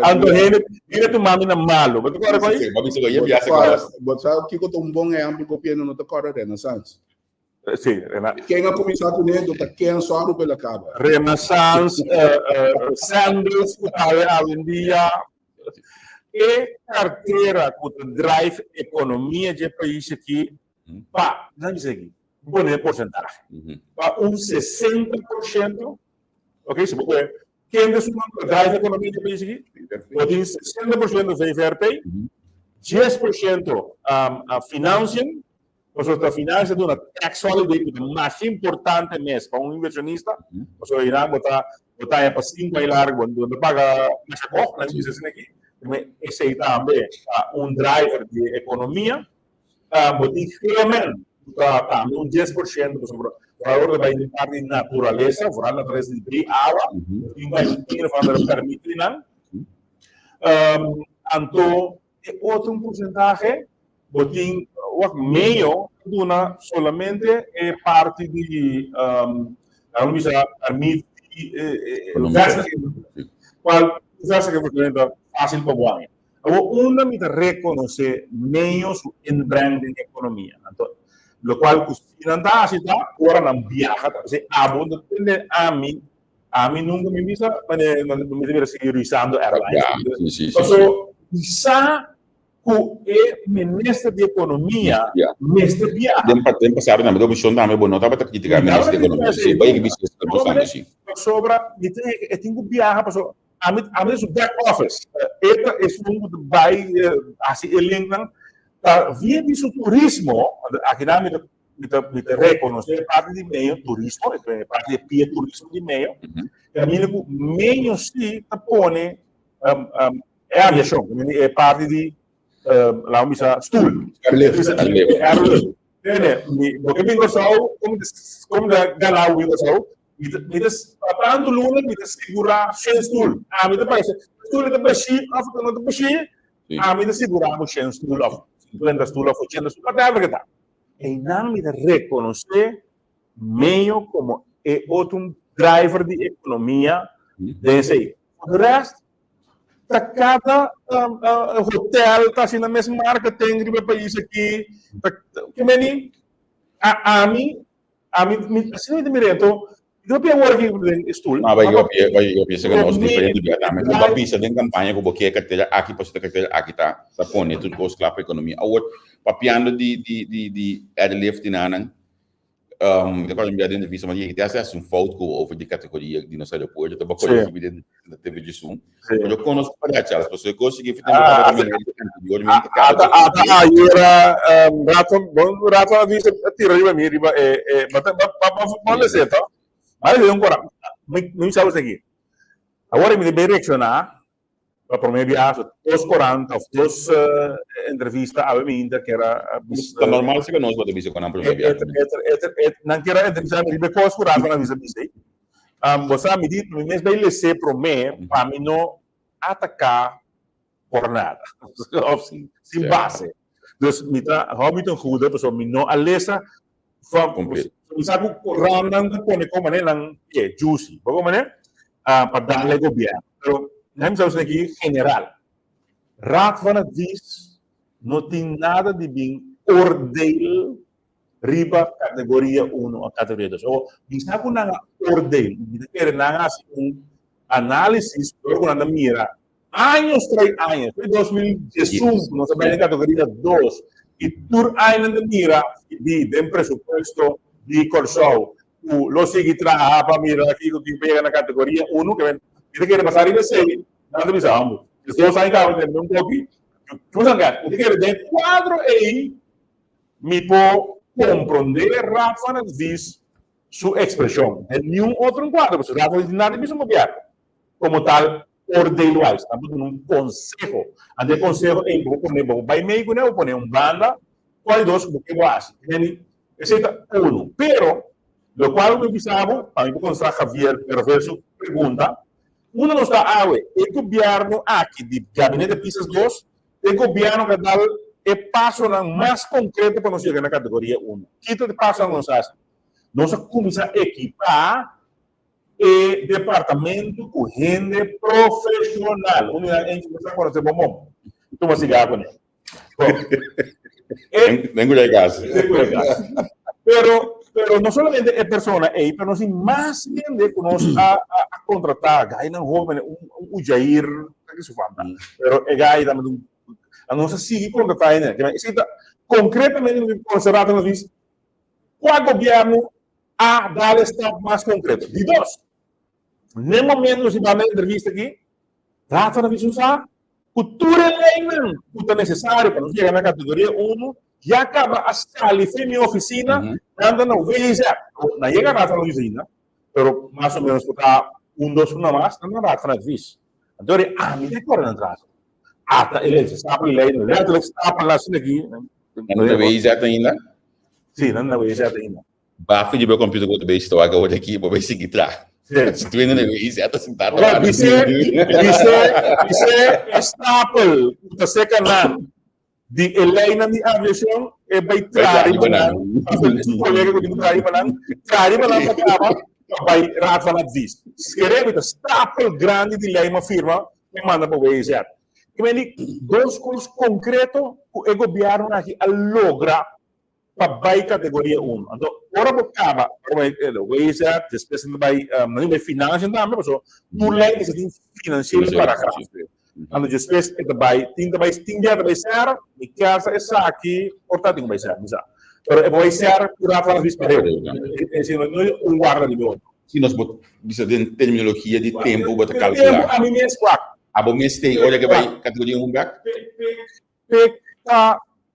ando ele tu mami na malo mas agora vai mas sabe que eu tô bom é amplo copiando no tocora Renaissance. Sim, quem ha começado com ele, quem só abre pela caba. Renaissance, Sanders, Avendia, e carteira com drive economia de país aqui, pá, não diz aqui, vou poner porcentagem, para 60%, ok, se você quem é o drive economia de país aqui, tem 60% de VRP, 10% a financing. A finança de uma tax holiday mais importante mesmo para um inversionista. Você irá botar para 5 anos largo, quando paga mais corpo, não diz assim aqui. Esse aí também um driver de economia. Botar realmente um 10% sobre valor vai de parte de natureza, fora natureza de água, e vai ter valor permite não. Então, outro porcentagem botin meio duna solamente é parte de vamos dizer permite qual versa que representa fácil para o homem. Uma me reconhece meio su branding economia. Então, lo qual não está assim tá agora não viaja, se abunda depende a mim nunca me visa, mas não me deveria seguir usando airlines. Então, isso que ministro de economia neste viagem. Tem passado na minha opinião também bom, não estava criticar ministro de economia. Se vai que business está gostando assim. Sobra, eu tenho viagem para a mim o back office. Esta é vai assim ele não via disso turismo aqui na me reconhecer parte de meio turismo, parte de pia turismo de meio. A mim meio se tapone é aviação, é parte de lá bisa stool. Porque bem gostado, como da galau bem gostado, me apando luna, me segurar sem stool. Me parece stool é baixi, África não é baixi. Me segurar o sem stool of, 50 stool of, 80 stool, até porque tá. E não me reconhecer meio como é outro driver de economia desse aí. O resto cada hotel está assim na mesma marca tem no país aqui que meni a mim assim me direto eu penso working stool vai eu penso que nós diferente de também uma pista de campanha que porque carteira aqui para carteira aqui tá pone tudo coisa claro para economia agora papiando de airlift na depois me deu entrevista mas ele tem acesso um foto over de categoria de nosso aeroporto então para coisa da TV de Zoom eu conheço para as pessoas conseguem ficar também de hoje mesmo era rato a vista tira de mim riba mas é tá mas eu agora não sabe aqui agora me direcionar por meio viaje, 240 of 2 entrevistas a mim, que era... Está normal se que nós vamos ver com a primeira viagem. Não quero entrevistar, mas depois coisas curada na visa bisei. Você me diz, mas bem lhe para mim, para mim não atacar por nada, sem base. Dus Hamilton goed, dus om no alesa van misaku randang pone como maneira que juicy, como maneira para darle governo. Pero nem sabemos aqui general. Raad van advies não tem nada de bem oordeel riba categoria 1 a categoria 2. Ou misaku na oordeel, quer na análise por na mira años tras años, en 2018, nos vamos en categoría 2, y por años de mira, de presupuesto, de corso, lo sigue trabajando para mirar aquí, que pega en la categoría 1, que quiere pasar y de 6, nada de visamos. Estos años que un poquito, ¿cómo se llama? Usted quiere de cuadro ahí, me puedo comprender Rafa dice su expresión. En ningún otro cuadro, pues Rafa dice nada de mismo como tal. Ordelual, estamos en un consejo. Ante el consejo, vai meio, vou poner un banda, qual dos, porque eu acho. Esse é um. Pero, lo qual eu pensava, para mim, quando está Javier Perverso, pergunta, não está, o governo aqui, de gabinete de Pisas 2, o governo que dá o passo mais concreto para nós chegar na categoria 1. Quita de passo a nós, nós começamos a equipar e departamento com gente profissional. Unidade em que você conhece bom. Então você ganha com ele. Tengo de gas. Pero não somente é pessoa aí, mas nós mais gente que nós a contratar, ganha não jovem, o Jair, que se fala. Pero é ganha também a nossa sigue contratar né. Que está concretamente considerado nos diz qual governo a dar está mais concreto. De dois. No momento, se vai na entrevista aqui, trata de usar cultura legal, que é necessário para nós chegar na categoria 1, já acaba a escala em minha oficina, anda na UVZ. Não chega a na oficina, mas mais ou menos, porque dois, mais, não dá para entrevista. Então, me recordo na entrada. Ele está para ler, ele está para lá, aqui. Não na UVZ ainda? Sim, não na UVZ ainda. Bafo de meu computador que eu bem estou agora aqui, vou ver se guitarra. Se tu ainda não é isso, está sentado lá. Isso é staple, da secana de Helena de aviação e vai trari banan. O colega que trari banan vai Rafa Nadvis. Escreve o staple grande de Helena firma que manda para o WZ. Que vem dois coisas concretos que o governo aqui logra para a categoria 1. Então, ora acaba, o WZ, depois não vai financiar também, mas não leva esse financeiro para cá. Então, depois tem vai ser, e casa essa aqui, portanto, vai ser, mas vai ser por a falar disso para ele. Esse não é um guarda de outro. Se nós botamos em terminologia de tempo, bota calcular. A mim mesmo, a bom mês tem, olha que vai categoria 1 back.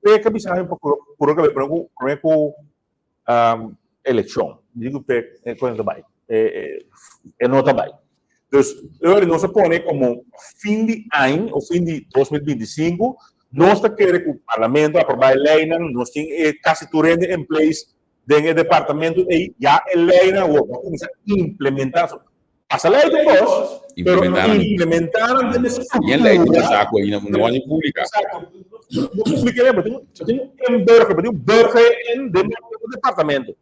Peka bisa por que eleição. Digo que coisa também. Não também. Então, ele não se põe como fim de ano, ou fim de 2025, nós queremos que o parlamento aprove a lei, nós temos quase tudo em place dentro do departamento e já a lei vai começar a implementar. Passa a lei depois, mas implementaram e a lei de saco aí não é pública. Não publiquei, mas tem um burger no departamento.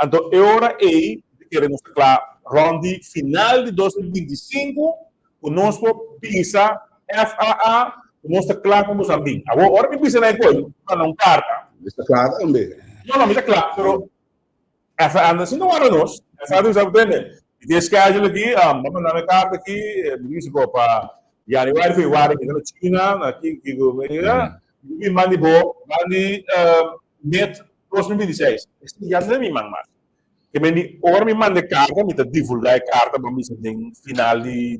Então, é hora aí de queremos claro, ronde final de 2025, o nosso PISA, FAA, o nosso claro como Moçambique. Agora que PISA não é coisa, não carta. Está claro também. Não, está claro, mas FAA não se não era nós. FAA não sabe entender. E tem schedule aqui, vamos mandar uma carta aqui, diz para Januari, Februari, que na China, aqui que e mande net 2026. Este já não é mais. Que me ora me manda carta, me divulgar a carta para mim no final de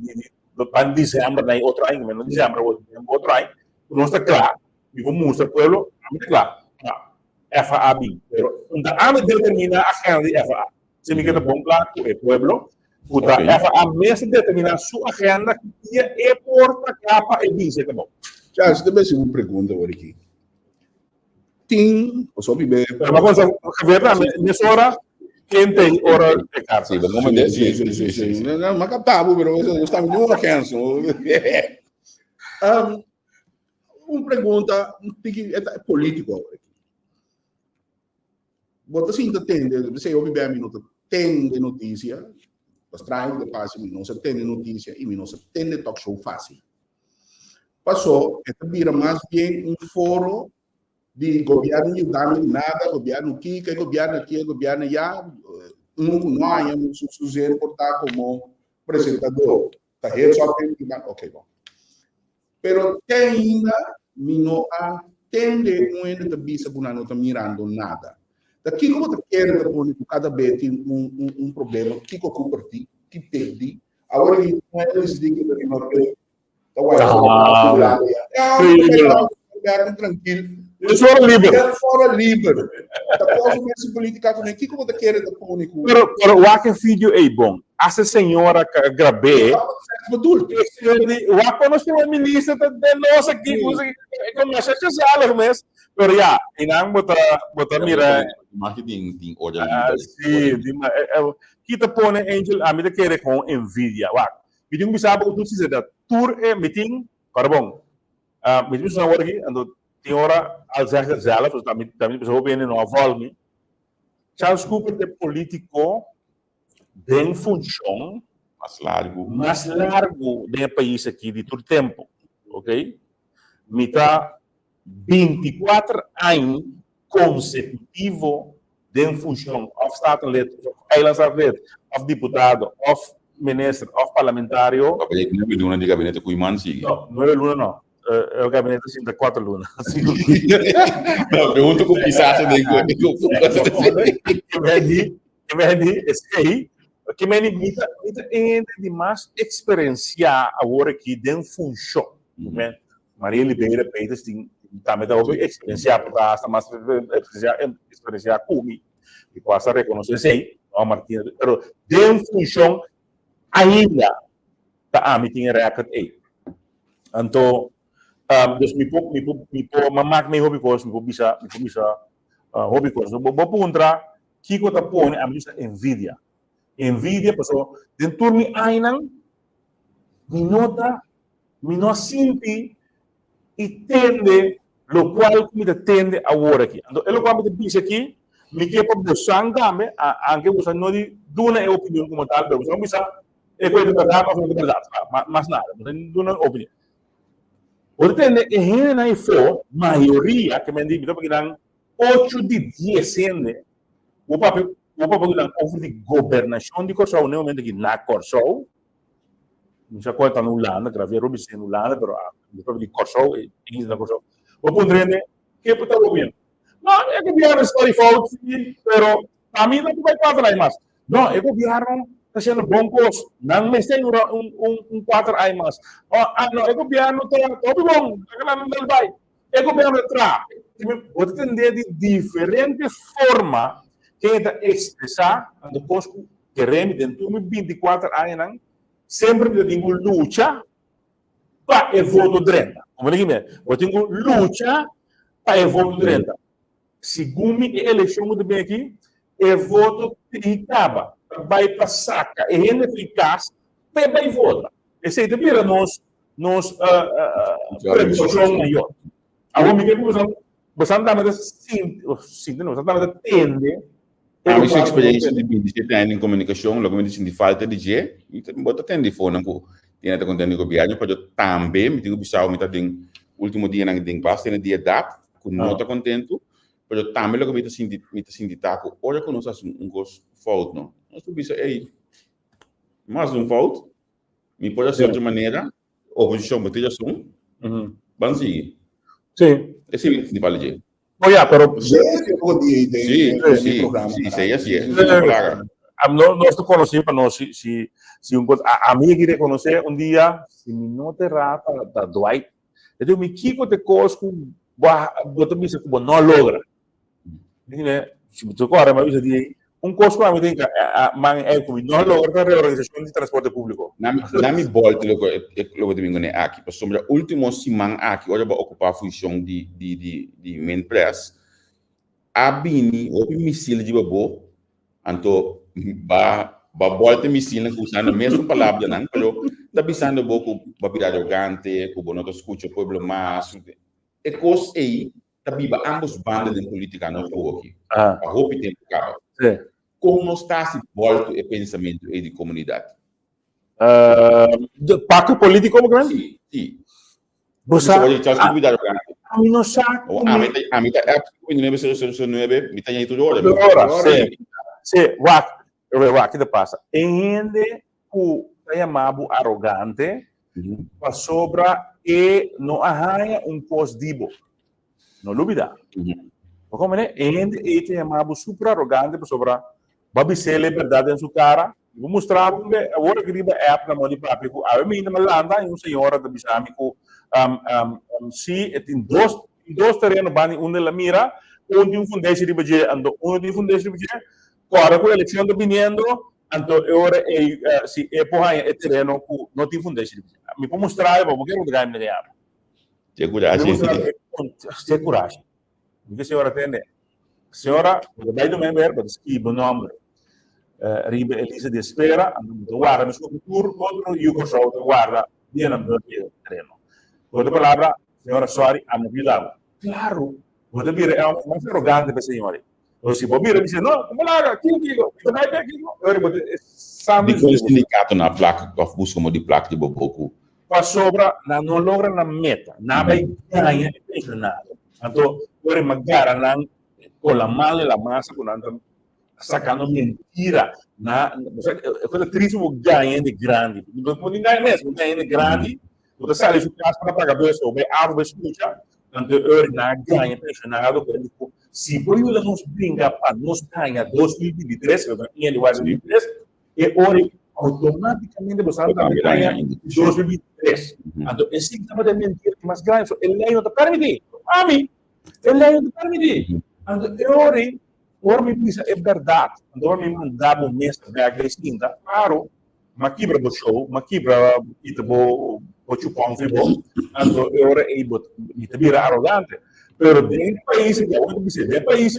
dezembro, nem outro ano, mas não dezembro, outro ano. Não está claro. E como mostra o pueblo, está claro. FAB. Pero a me determina a agenda de FAA. Se me queda bom claro, o pueblo Puta, Ok. a mesa determinar sua agenda que é porta, capa e diz, tá bom. Já, se também se uma pergunta agora aqui. Tem, eu só bebê. Pero uma coisa, verdade, nessa hora, quem tem hora de carta? Sim, vamos mandar. Sim. Não, mas captava, pero eu estava de uma canção. Uma pergunta, é político agora. Você sim entende, você ouve bem a minuto, tem de notícia, os traz de fácil, não se tem de notícia e não se tem de talk show fácil. Passou, vira mais bem foro de governo não dá nada, governo aqui, governo já, não há um sujeito portar como apresentador. Tá só tem que ok, bom. Pero tem ainda, não há, tem de não ainda bisa por não tá mirando nada. Daqui como tu quer que cada vez tem problema, que compartilha, que perde, agora que não é esse dia que não tem, tranquilo. Eu sou livre. Fora livre. Após o política também, que como tu quer que público? Pero o que filho é bom. Essa senhora que gravei, adulto. O que nós temos ministra de nós aqui, começa a casar, mas pero já, e não botar mira. Marketing tem order. Sim, kita põe Angel, a mim te quer com Nvidia. Wak, me diz sabe o que tu diz da tour é meeting, cara bom. Me diz na hora aqui, ando tem hora al zeggen zelf, dus também pessoa bem no volume. Charles Cooper é político bem função mais largo do país aqui de todo tempo, ok? Me está 24 anos consecutivo de função of statenlid, of eilandstatenlid, of deputado, of minister, of parlamentario. Não é luna de gabinete com imã, sim. Não é luna, não. É o gabinete assim, de 4 lunas. Não, pergunta com pisaça de que me limita demais experienciar agora aqui dentro função. Maria Oliveira Peters também dá experienciar para esta mais experienciar comigo e quase reconhecer sei, não Martina, pero dentro função ainda tá a meeting react aí. Então, dus me maak me hobby course, me bisa hobby course. Bo puntra, kiko ta pone a misa Nvidia. Nvidia pasó dentro mi ainang minota simpi e tende lo qual me tende agora aqui. Então, elo qual me dice aqui, me que para buscar game, anche você não di duna é opinião como tal, pero você bisa é coisa da data, mas nada, não duna opinião. Portanto, em for maioria que me diz, porque não 8 de 10 sende, o papel over de governação de Kosovo, não é que na Kosovo, não sei qual está no Holanda, gravei Robinson no Holanda, mas o de Kosovo, na Kosovo. O portanto, que puta governo? Não, é que vieram story fault, pero a mim não vai quadrar mais. Não, é que vieram haciendo bongkos, nang may stay 4 ay mas. Ano, e gobyerno to bong, kailangan ng dalbay. E gobyerno tra. Pode entender de diferentes formas que está expressar ando cosco que remi dentro de 24 anos sempre me tenho luta para o voto 30. Como digo, eu tenho luta para o voto 30. Segundo a eleição do bem aqui, o voto acaba. Vai para saca, é ineficaz, vai votar. Esse aí também nós previsão maior. Agora me quero bastante tende. A minha experiência de 27 anos em comunicação, logo me disse de falta de jeito, bota telefone com tinha contendo com viagem, para eu também me digo bisau, me tá tem último dia na tem passe, tem dia data, com nota contento, para eu também logo me tá sinditaco, olha que nós um gosto falta não. Nós temos aí mais fault, me pode ser de outra maneira, oposição, motivação, vamos seguir. Sim. Esse é o vale de. Olha, pero sim, assim é. Nós não conhecemos, nós se a mim que reconhecer dia, se me não terá da Dwight, eu me kiko te cosco, botar me como não logra. Né? Se me tocou agora, mas eu disse costo que me diga, man, no logra la reorganización de transporte público. Na mi volta lo que me ngone aqui, para sombra último simang aqui, olha para ocupar a função de main press. Abini, o missile de babo, anto ba volta missile que usando a mesma palavra não, pero tá pensando pouco babida arrogante, que bono to escuta pueblo mais, e cos aí tá biba ambos bandos de política no aqui. A roupa tem acaba. Sim. Como está se volta o pensamento aí de comunidade? Pacto político, como que Sim, sim. Você olha, já se cuidar arrogante. a mim não sabe. A mim tá é 1909, me tá aí tudo hora. Sim, o que passa? Entende que é chamado arrogante, para sobra e não arranha positivo. Não dúvida. Como é? Entende e é chamado super arrogante, para sobra babi ser verdade em sua cara. Vou mostrar agora que riba app na mão de papi ko. A mim não landa em senhora da bisami ko se tem dois terrenos bani onde ela mira, onde fundeixe riba je ando, onde fundeixe riba je. Agora com a eleição do viniendo, então agora se é porra é terreno que não tem fundeixe riba je. Me vou mostrar para porque não dá me ganhar. Tem coragem. Tem coragem. Porque a senhora tem, senhora, vai do member, para escrever o nome. Riba Elisa de Espera, guarda no seu futuro, contra o Yugo Show, guarda, dia na minha terreno. Outra palavra, senhora, sorry, a minha vida. Claro, você vira, é mais arrogante para a senhora. Ou se você vira, diz, não, como lá, aqui, você vai ter aqui, agora você sabe. De qual sindicato na placa, que busca de placa de boboco. Para sobra, não logra na meta, não vai ganhar pensionado. Então, agora, magara, com a mala e a massa, com a sacando mentira coisa triste o ganho de grande não pode ganhar mesmo ganho de grande você sai de casa para pagar dois ou bem árvore escuta então eu na ganha pensionado se por isso não brinca para nós ganhar 2023 eu tinha de 2023 e hoje automaticamente você ganha 2023 então esse tipo de mentira que mais ganha ele não está permitido a mim ele não está permitido então hoje Ora me pensa, é verdade, quando me mandava um mês para a distinta, claro, mas quebra do show, mas quebra o chupão de bom, então ora é vira arrogante, pero dentro do país, dentro do país,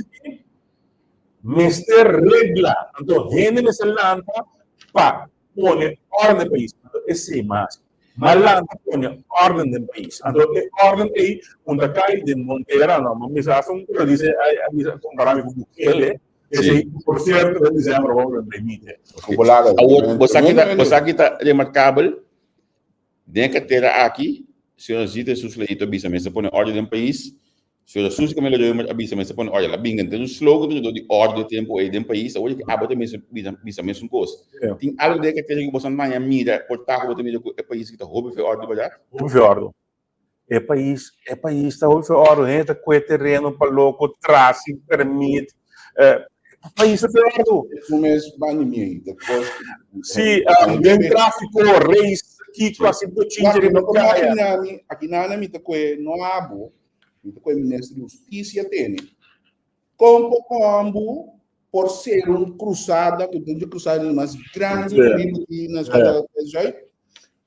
mister regla, então gente me se lanta para pôr ordem no país, esse é mais. Malang punya ordem do país. Então, a ordem aí, onde cai de Monteira, não, mas mesmo que diz, a comparar com o Bukele, esse, por certo, ele diz, é uma boa permite. Você aqui está remarcável, dentro que terá aqui, se nós dizemos os leis, abisa, mas se põe ordem do país, se nós dizemos que melhor abisa, mas se põe ordem, a binga, tem um slogan de ordem do tempo aí do país, hoje que abate mesmo, bisa mesmo coisa. Tem algo dentro que terá que você não mira, portar com o país que está roubando foi ordem, verdade? Houve ordem. É país está houve ordem, entra com o terreno para louco, traz, permite, o país está ordem. Isso mesmo, banimento, depois. Sim, bem tráfico, reis, que quase do tinge no caia. Aqui na minha não abo, o ministro de Justiça tem. Como por ser cruzada, que tem cruzada mais grande que nas coisas,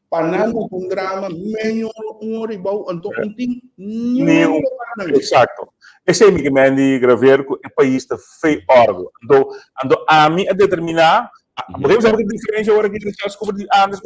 panando com drama, melhor rival, então não tem nenhum. Exato. Esse é o que me graver que o país está feio ordem. Então, a mim é determinar, podemos saber que diferença agora que já descobri antes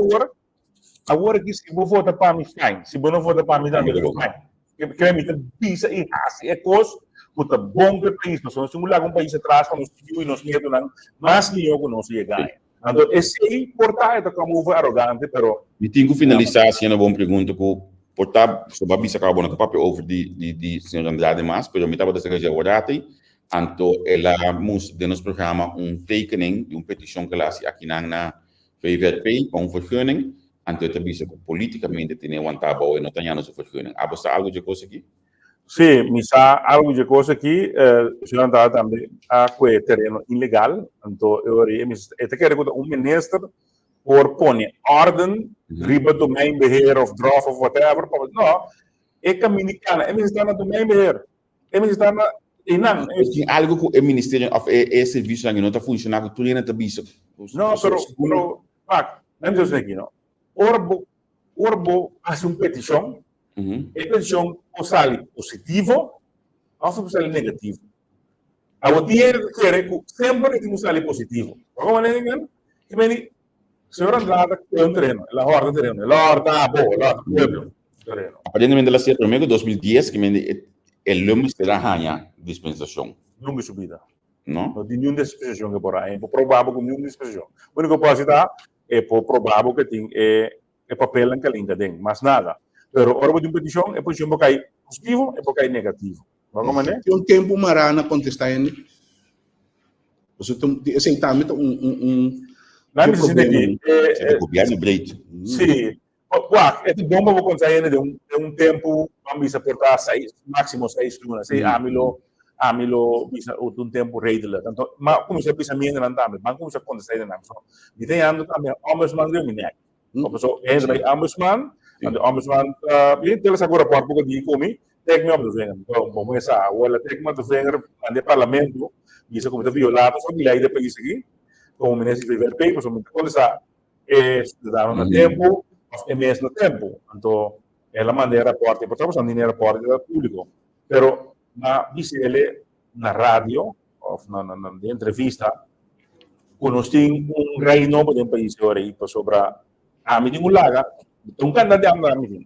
agora que se vou votar para mim, fine. Se vou não votar para mim, não, fine. Porque me pisa e raça, é coisa muito bom para o país. Nós vamos simular um país atrás, quando nós medo, mas nem eu não se ganha. Então, esse é importante como arrogante, pero... E tenho que finalizar, assim, uma boa pergunta, que portar, sobre a bisa acabou no papel over de senhor Andrade mas, pero me estava dizendo que já orate, então ela moest de nos programa tekening, de petição que ela faz aqui na VVRP, com vergunning, então ela bisa que politicamente tem um tabu e não tem a vergunning. Há você algo de coisa aqui? Sim, misa algo de coisa aqui, se não está também a terreno ilegal, então eu quero que ministro por pôr ordem, riba do main beheer of draft of whatever, não, é que a minicana, é ministra do main beheer, é ministra E não, Tem algo que o Ministério of Serviço não está funcionando, tudo ainda está bisa. não, pero, não diz aqui, não. Orbo faz uma petição, e a petição pode sair positivo, ou pode sair negativo. A botier quer que sempre que sair positivo. Como é que me senhora Andrada que é um terreno, ela horta terreno, ela horta boa, pueblo, terreno. Aparentemente, ela se primeiro 2010 que el lume será ganha dispensação. Nunca subida. Não? Não tem nenhuma dispensação que por aí, é provável que nenhuma dispensação. O único que pode dar é provável que tem papel em calinha dentro, mas nada. Pero a hora de uma petição, é posição para cair positivo e para cair negativo. Vamos ver? Tem um tempo marana contestar ainda. Você tem aceitamento Não me sinto aqui. O governo breito. Sim. Este bomba vou contar ainda de um tempo, vamos portar máximo 6 lunas. Amilo bisa um tempo reidela. Tanto, mas como se bisa minha não também, mas como se contestar ainda não. E tem ando também, ombudsman de minha. So, eens bij ombudsman, en de ombudsman, bien, teel agora por pouco de comi, tek me op de vinger. Bom, essa, ou tek me op de vinger aan de parlamento, isso como está violado, só que aí de país aqui, como ministro de ver papers, como quando está estudando no tempo, é mês no tempo. Então, ela manda reporte, por exemplo, não reporte público. Pero, na disse ele na rádio, ou na entrevista, conosco reino de um país aí sobre amin yung ulaga, tungkan na diyan namin.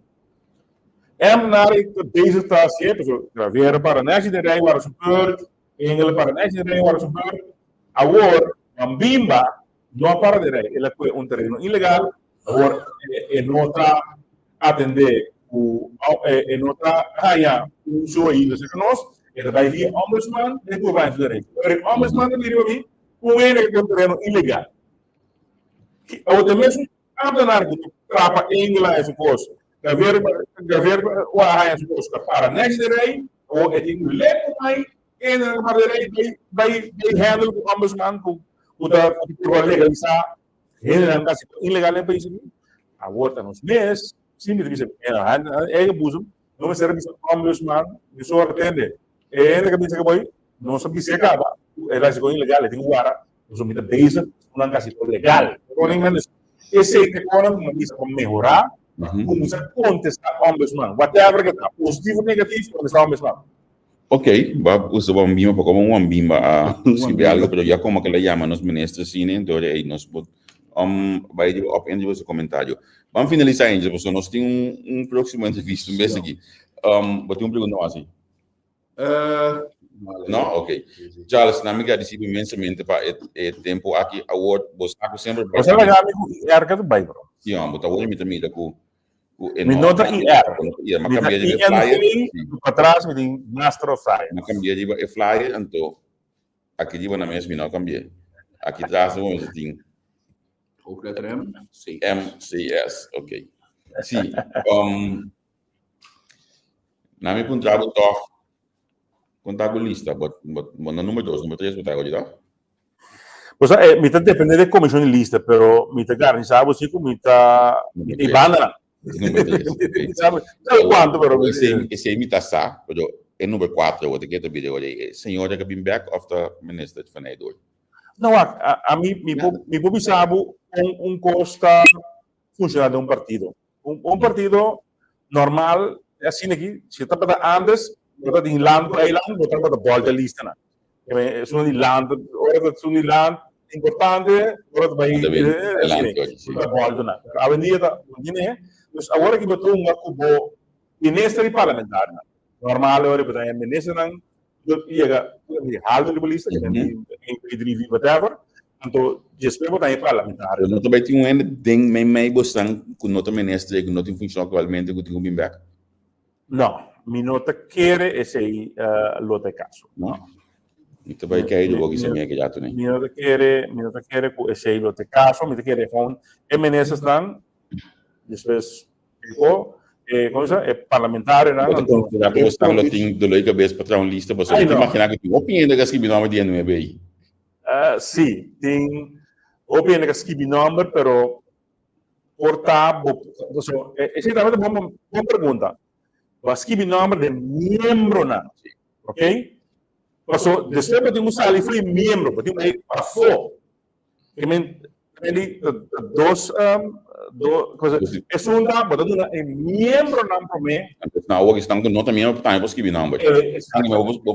Nari deze taas je, so graveren para national rij waar super, engelen para national rij waar super, awor, Mambimba, no para de rij, ele foi un terreno ilegal, awor, nota atender, nota haya, so aí, você conosce, ele vai vir ombudsman, depois vai de rij. O ombudsman ele diz o que é um terreno ilegal. Ou também ambtenaar die trappen Engela enzovoort. Dan weer waar hij enzovoort. Para next of het in lekker mij en maar de bij handel de ombudsman hoe dat legalisar hele kasi illegal in país a wordt nos mes sim de dizer eigen boezem não serve de ombudsman de soort tende en que pensa que boy não sabe se acaba ela se ilegal tem guara os homens bezig não kasi legal com esse que quando começa a melhorar, começa a contestar o ombudsman. Whatever que está positivo ou negativo, contestar o ombudsman. Ok, usa o Ambimba para como um Ambimba a se algo, pero já como que le llaman los ministros cine, então aí nós vai de op em seu comentário. Vamos finalizar ainda, porque nós temos próximo entrevista mês aqui. Botei pergunta assim. Não, ok. Charles, na minha decidi imensamente para o tempo aqui, a word, você sempre. Você vai ganhar arca do bairro. Sim, mas agora me também com me nota IR. Mas cambia de flyer. Para trás me tem master of flyer. Mas cambia de flyer, então aqui de na mesma não cambia. Aqui atrás vamos tem. Ook letter M? C. MCS, ok. Sim. Na minha contrato toch. Contabilista, mas no número 2, número 3, botar agora, tá? Pues, me depende de comissão de lista, pero me garantizava assim como está e banda. Número 3. Sabe quanto, pero esse aí me tá sa, pero é número 4, o que é vídeo aí. Senhora que been back of the minister van Eidor. Não, a mim me publicava costa funcionar de partido. Partido normal, assim aqui, se está para antes dat in land, eiland, wordt er de bal de listen. Zo'n land, wordt zo'n land importante, wordt bij de bal doen. Avenida dat, dus agora que botou cubo ministro parlamentar. Normal hoor, bedoel je minister dan, je haalt de lista, je bent in whatever. Então, después botar parlamentar. Não também tem ding meio bastante com nota ministro que não tem função atualmente que tem um back. Não. Mi nota quiere ese lote caso. No. Mi te vai cair do que se me já tu, né? Mi nota quiere ese lote caso, mi te quiere con MNS están después cosa parlamentar, né? Então, já que estão lá tem do lei cabeça para um lista, você tem que imaginar que tem opinião que escrevi nome de não é bem. Sim, tem opinião que escrevi nome, pero portavo, esse também é uma pergunta. Escrevi nome de membro, ok? So, después podemos salir fui miembro, podemos ir para fora. Que dos coisas. É um da, botando é membro não para mim. Na hora que estão com nota minha, tá, eu vou escrever não, boy. Eu vou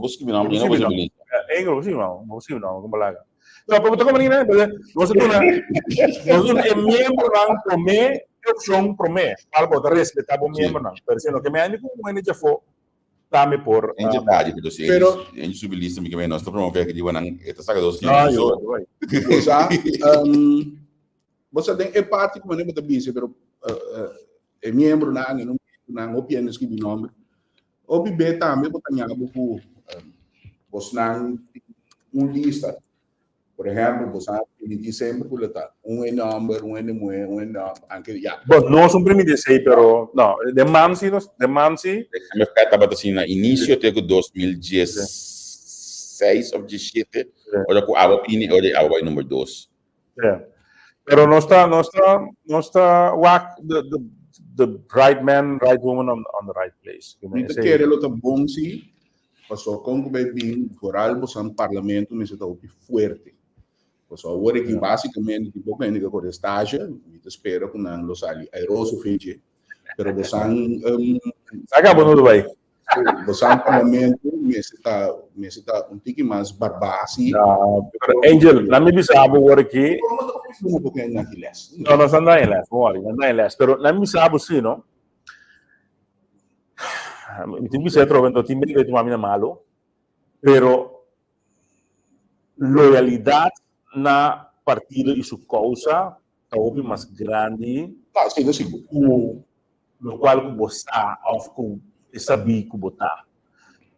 escrever não, não vou escrever. É inglês, não, vou escrever não, como lá. Então, para botar como ninguém, nós é membro não para mim, opção para mim. Para botar respeitar o membro não. Parecendo que me ande com o já for. Também por. Em verdade, pero em subilista me que nós estamos promovendo que digo não, esta saga dos. Ah, eu. Você tem parte como nem botar bicho, pero é membro não opiniões que nome. O bebê também botar nhabo com você não lista. Por exemplo, você tem sempre coletar number, número, anche já. Bom, nós não primeiro sei, pero não, de mansi. Me ficar tá assim na início até 2016 ou 17, olha com a opinião, olha a número 2. É. Pero não está walk the right man, right woman on the right place. Não quer ele tá bom se passou com bem por algo sem parlamento nesse tá forte. Posso agora que basicamente tipo que ainda com estágio, me espero que não lo sali aeroso feche, pero você acabou no Dubai. Você parlamento me está um tique mais barbárie. Angel, na me bisabo agora aqui. Não porque não aqui les. Não anda em les, não em les, pero na me bisabo sim, não? Me tem que ser trovando time de uma mina malo, pero loyalidade na partido e sua causa é o mais grande. Tá, sim, sim. No qual você com saber que botar.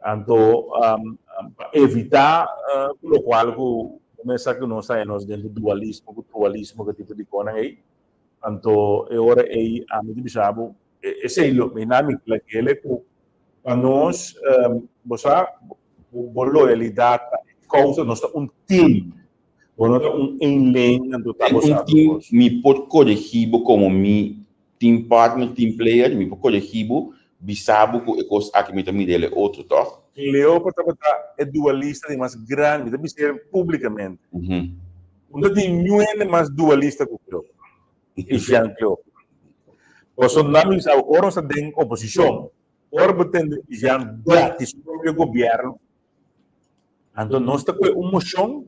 Então, evitar o qual começa que nós saímos dentro do dualismo, que tipo de coisa aí. Então, agora aí a mim bisabo esse é o dinâmico que ele para nós você loyalidade causa nós team. Um lane, me pode corrigir como me team partner, team player, me pode corrigir, bisabo que os aqui me também dele outro toque. Cleópatra é dualista de mais grande, deve ser publicamente. Onde tem nenhum mais dualista que Cleópatra. E Jean Cleópatra. Os sondagens agora estão em oposição. Agora tem Jean gratis o próprio governo. Então nós estamos com uma moção.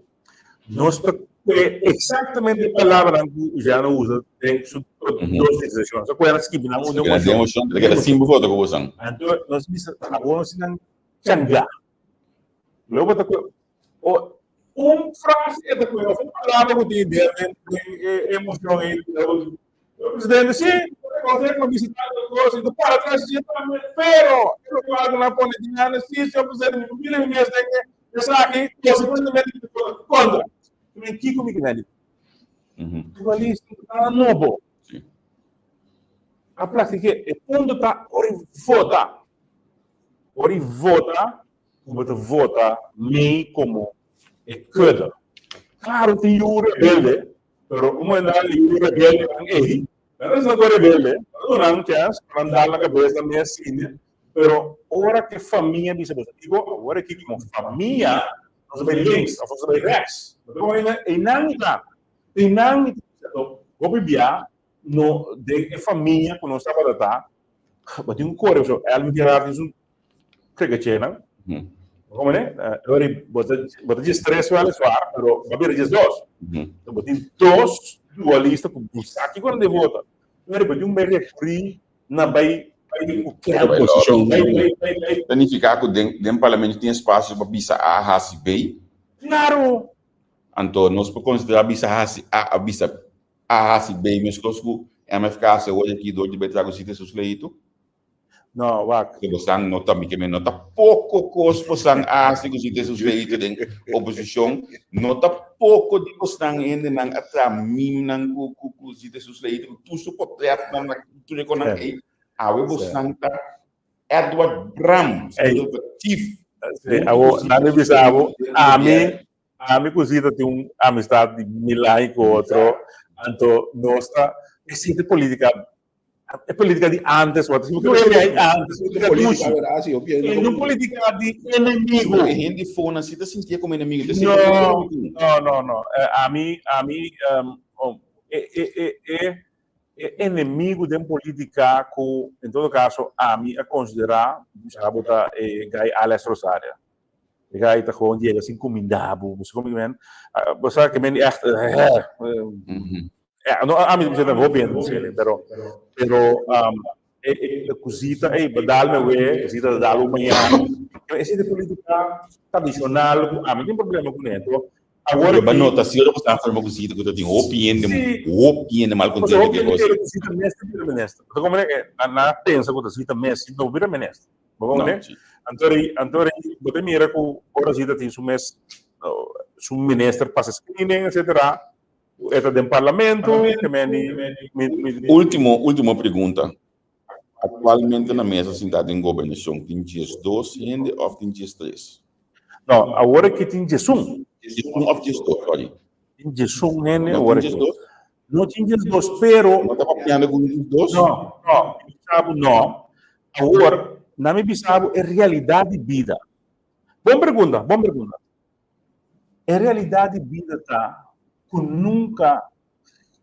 Nós exatamente a palavra que já não usa em suas decisões. Só que elas que não usam uma emoção. Aquela símbolo foto que usam. Então, nós agora nós não changa. Logo tá frase é da coisa, uma palavra que tem ideia de emoção aí. O presidente sim, consegue visitar as coisas, do para trás de pero eu falo na política, se o presidente me mesmo essa aqui, consequentemente contra. Nem Kiko Miguel. Dualista está novo. A prática é quando está vota meio como é coisa. Claro, tem o rebelde, mas uma análise o rebelde aí. Mas não é rebelde, não tem chance para andar na cabeça da minha filha. Mas agora que família diz, agora que como família nós vamos links, nós vamos rex. Então, é inanita. Vou beber no de família quando nós estamos lá. Mas tem cor, ela me dirá isso que é não? Como né? Agora bota de stress vai soar, mas vai vir de dois. Então botem dois dualistas com aqui quando de volta. Agora botem referir na bai Planificar que dentro do parlamento tem espaço para bisa A, raça B. Claro. Então, nós podemos considerar bisa A, raça B, mas que é mais eficácia hoje aqui do de betrago se isso leito. Não, que você nota que me nota pouco coisa você acha que isso leito de oposição, nota pouco de você ainda não atramim não com isso leito, tu suportar na tudo com aí. A Santa Edward Bram, chief. Na minha visão, a minha cozida tem amistade de milagre com outro. Então, nossa, essa política é política de antes, what is antes, Política, verdade, sim, não política de inimigo. Porque gente fona se sentia como inimigo. Não. A mim, é inimigo de política que, em todo caso, a mim é considerar, sabe, gai Alex Rosario. Gai tá gewoon die assim comindabo, você como men, você que men echt a mim me vou bem, pero cosita, badal me we, cosita dalo manhã. Esse de política tradicional, a mim tem problema com isso. Agora que nota se eu postar forma cosita que eu tenho opinião mal contente que você. Cosita mestre. Como é na pensa que cosita mestre, não vira mestre. Vamos ver? Antori, você mira que agora cosita tem su ministro para screening, etc. Eta do parlamento, Última pergunta. Atualmente na mesa sentada em governação, tem dias 2 ainda ou tem dias 3? Não, agora que tem dias 1. Of dias 2, sorry. Tem dias 1 ainda, Não agora tem dias 2? não tem dias 2, pero... Não está papiando com dias 2? Não. Agora, na minha visão, é realidade de vida. Boa pergunta. É realidade de vida, tá? Que nunca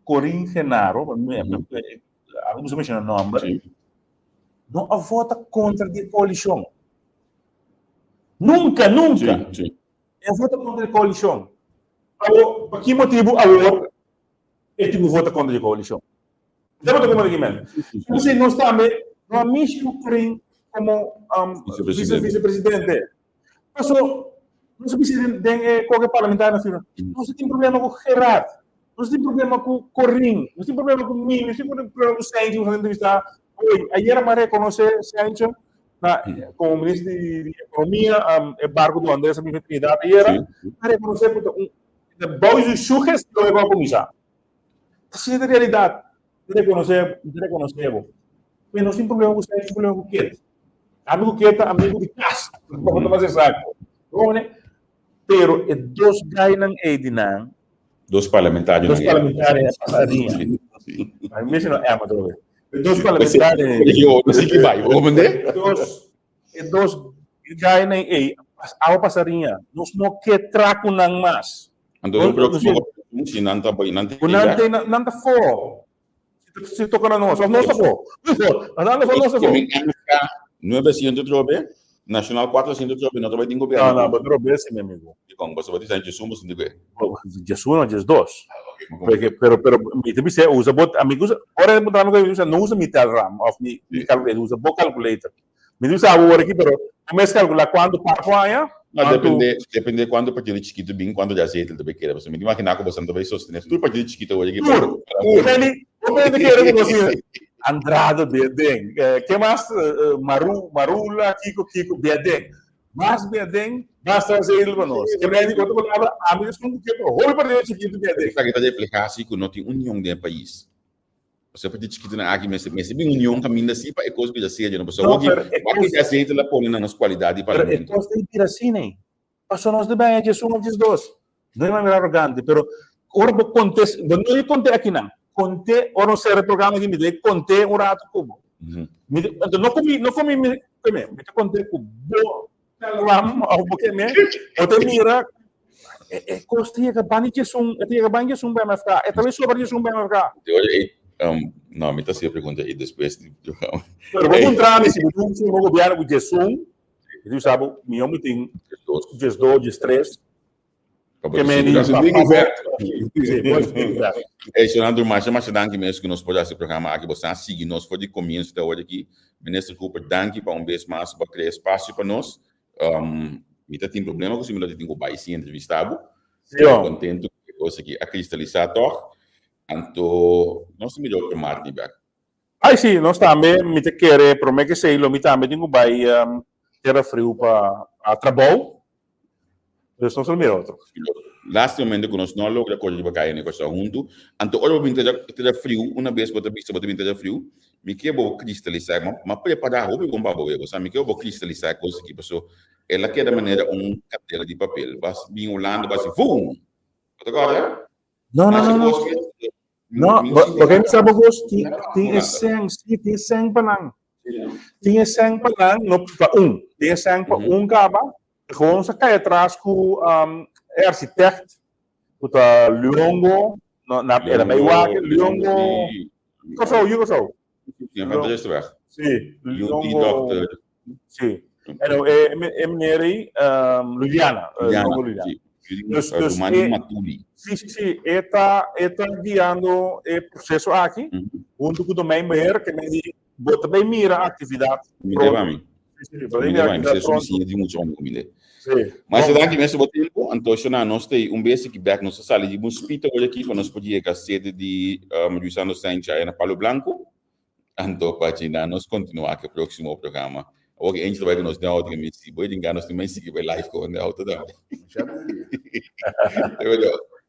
Corinne Genaro, vamos mencionar o nome, não vota contra a coalição. Nunca. Sim. É vota contra a coalição. Por que motivo agora ele vota contra a coalição? Sabe como é que é? Você não está não amigo Corinne como vice-presidente. Não se precisa de qualquer parlamentar na fila. Não se tem problema com o Gerard. Não se tem problema com o Corinne. Não se tem problema com o Mimi. Não se tem problema com o Sérgio. Não se tem problema com o Sérgio. Ayer a reconhece Sérgio como ministro de Economia, o barco do Andrés, a minha Trinidad. Ayer a reconhece que o Bois e Sujes lo levou a comissar. Essa é a realidade. Reconhecemos. Mas não tem problema com o Sérgio. Não tem problema com o Queta. Amigo Queta, amigo de casa. Não vai ser saco. Pero dos ganham Edinang. Dos parlamentares. Passarinha. A mim não é amador. Dos parlamentares. Eu não sei que vai. Vou mandar. Dos ganham a passarinha. Nós não que traco não mais. Então eu preocupo se não está bem, não está fora. Se toca na nossa, não está fora. Não é assim onde trobe. Nacional 400 trobe, não trabalha em governo. Não, mas trobe esse meu amigo. Como você vai dizer de sumo sem dizer. Jesus não, Jesus dois. Porque pero me deve usa bot amigos, ora não usa metal ram of me calculator, usa bot calculator. Me deve agora aqui, pero começa a calcular quando para depende quando partido chiquito bem, quando já sei ele também quer. Você me imagina que você não vai sostener tudo partido chiquito hoje aqui. Ele quer você. Andrade Biedeng, que mais Marula, Kiko Biedeng. Mas Biedeng, basta trazer ele para nós. Que bem, outra palavra, amigos com que o partido chiquito Biedeng. Está aqui explicar assim que não tem união do país. Você pode chiquito na aqui, mas bem união caminho assim para coisa que já seja, não pessoal que já aceita lá põe nas qualidades para parlamento. Pero costa ir assim, né? Passou nós de bem a Jesus um dos dois. Não é mais arrogante, pero ora contexto, não é conte aqui não. Conte, ou não serve programa que me dê, conte rato como. Então, não comi, me conte com boa, porque me, ou te mira, costia que bani que sum bem mais ficar, é talvez sobre que sum bem mais ficar. Não, me está se pergunta aí depois. Pero vou encontrar nesse governo com Jesus, ele sabe, meu homem tem Jesus, três. Que Senador Marcia, mas danke mesmo que nós podemos esse programa aqui, você seguir nós foi de começo da hora aqui. Ministro Cooper, danke para vez mais para criar espaço para nós. Me tem problema com o senhor tem que vai ser entrevistado. Estou contente que você aqui a cristalizar toch. Então, nós melhor que Martin back. Sim, nós também me te querer prometer que sei, me também tem que vai ter frio para trabalho. Nós não somos outro. Last momento que nós não logramos coisa de cair negócio junto, então olha bem ter frio, uma vez que você bem ter frio, me que vou cristalizar, mas preparar roupa com babo eu, sabe? Me que eu vou cristalizar coisa que pessoa, ela quer da maneira cartela de papel, vas bem olhando, vas vum. Agora? Não. No, porque sabe que tinha sang panang. Tinha sang panang no pa tinha sang pa caba, gewoon sa kaya atrás com architect, com a Luongo, na era meio que Luongo, Koso. Ja, van de Restweg. Sim, Die Luongo, dokter. sim. En meneer Luliana, Luliana. Dus Romani Matuli. Sim, está guiando o processo aqui, junto com o domain beheer, que nem bota bem mira a atividade. Me deva a mim. Vocês são sim de muito homem comida. Mas será que nesse tempo, Antônio, nós temos basic feedback nossa sala de hospital aqui, quando nós podíamos ir a sede de Luciano Sanchez aí na Palo Blanco. Então, página, nós continuar com o próximo programa. Ook eentje erbij kunnen snel tegen mensen. Boy, die gaan als de mensen die bij live komen, de auto daar.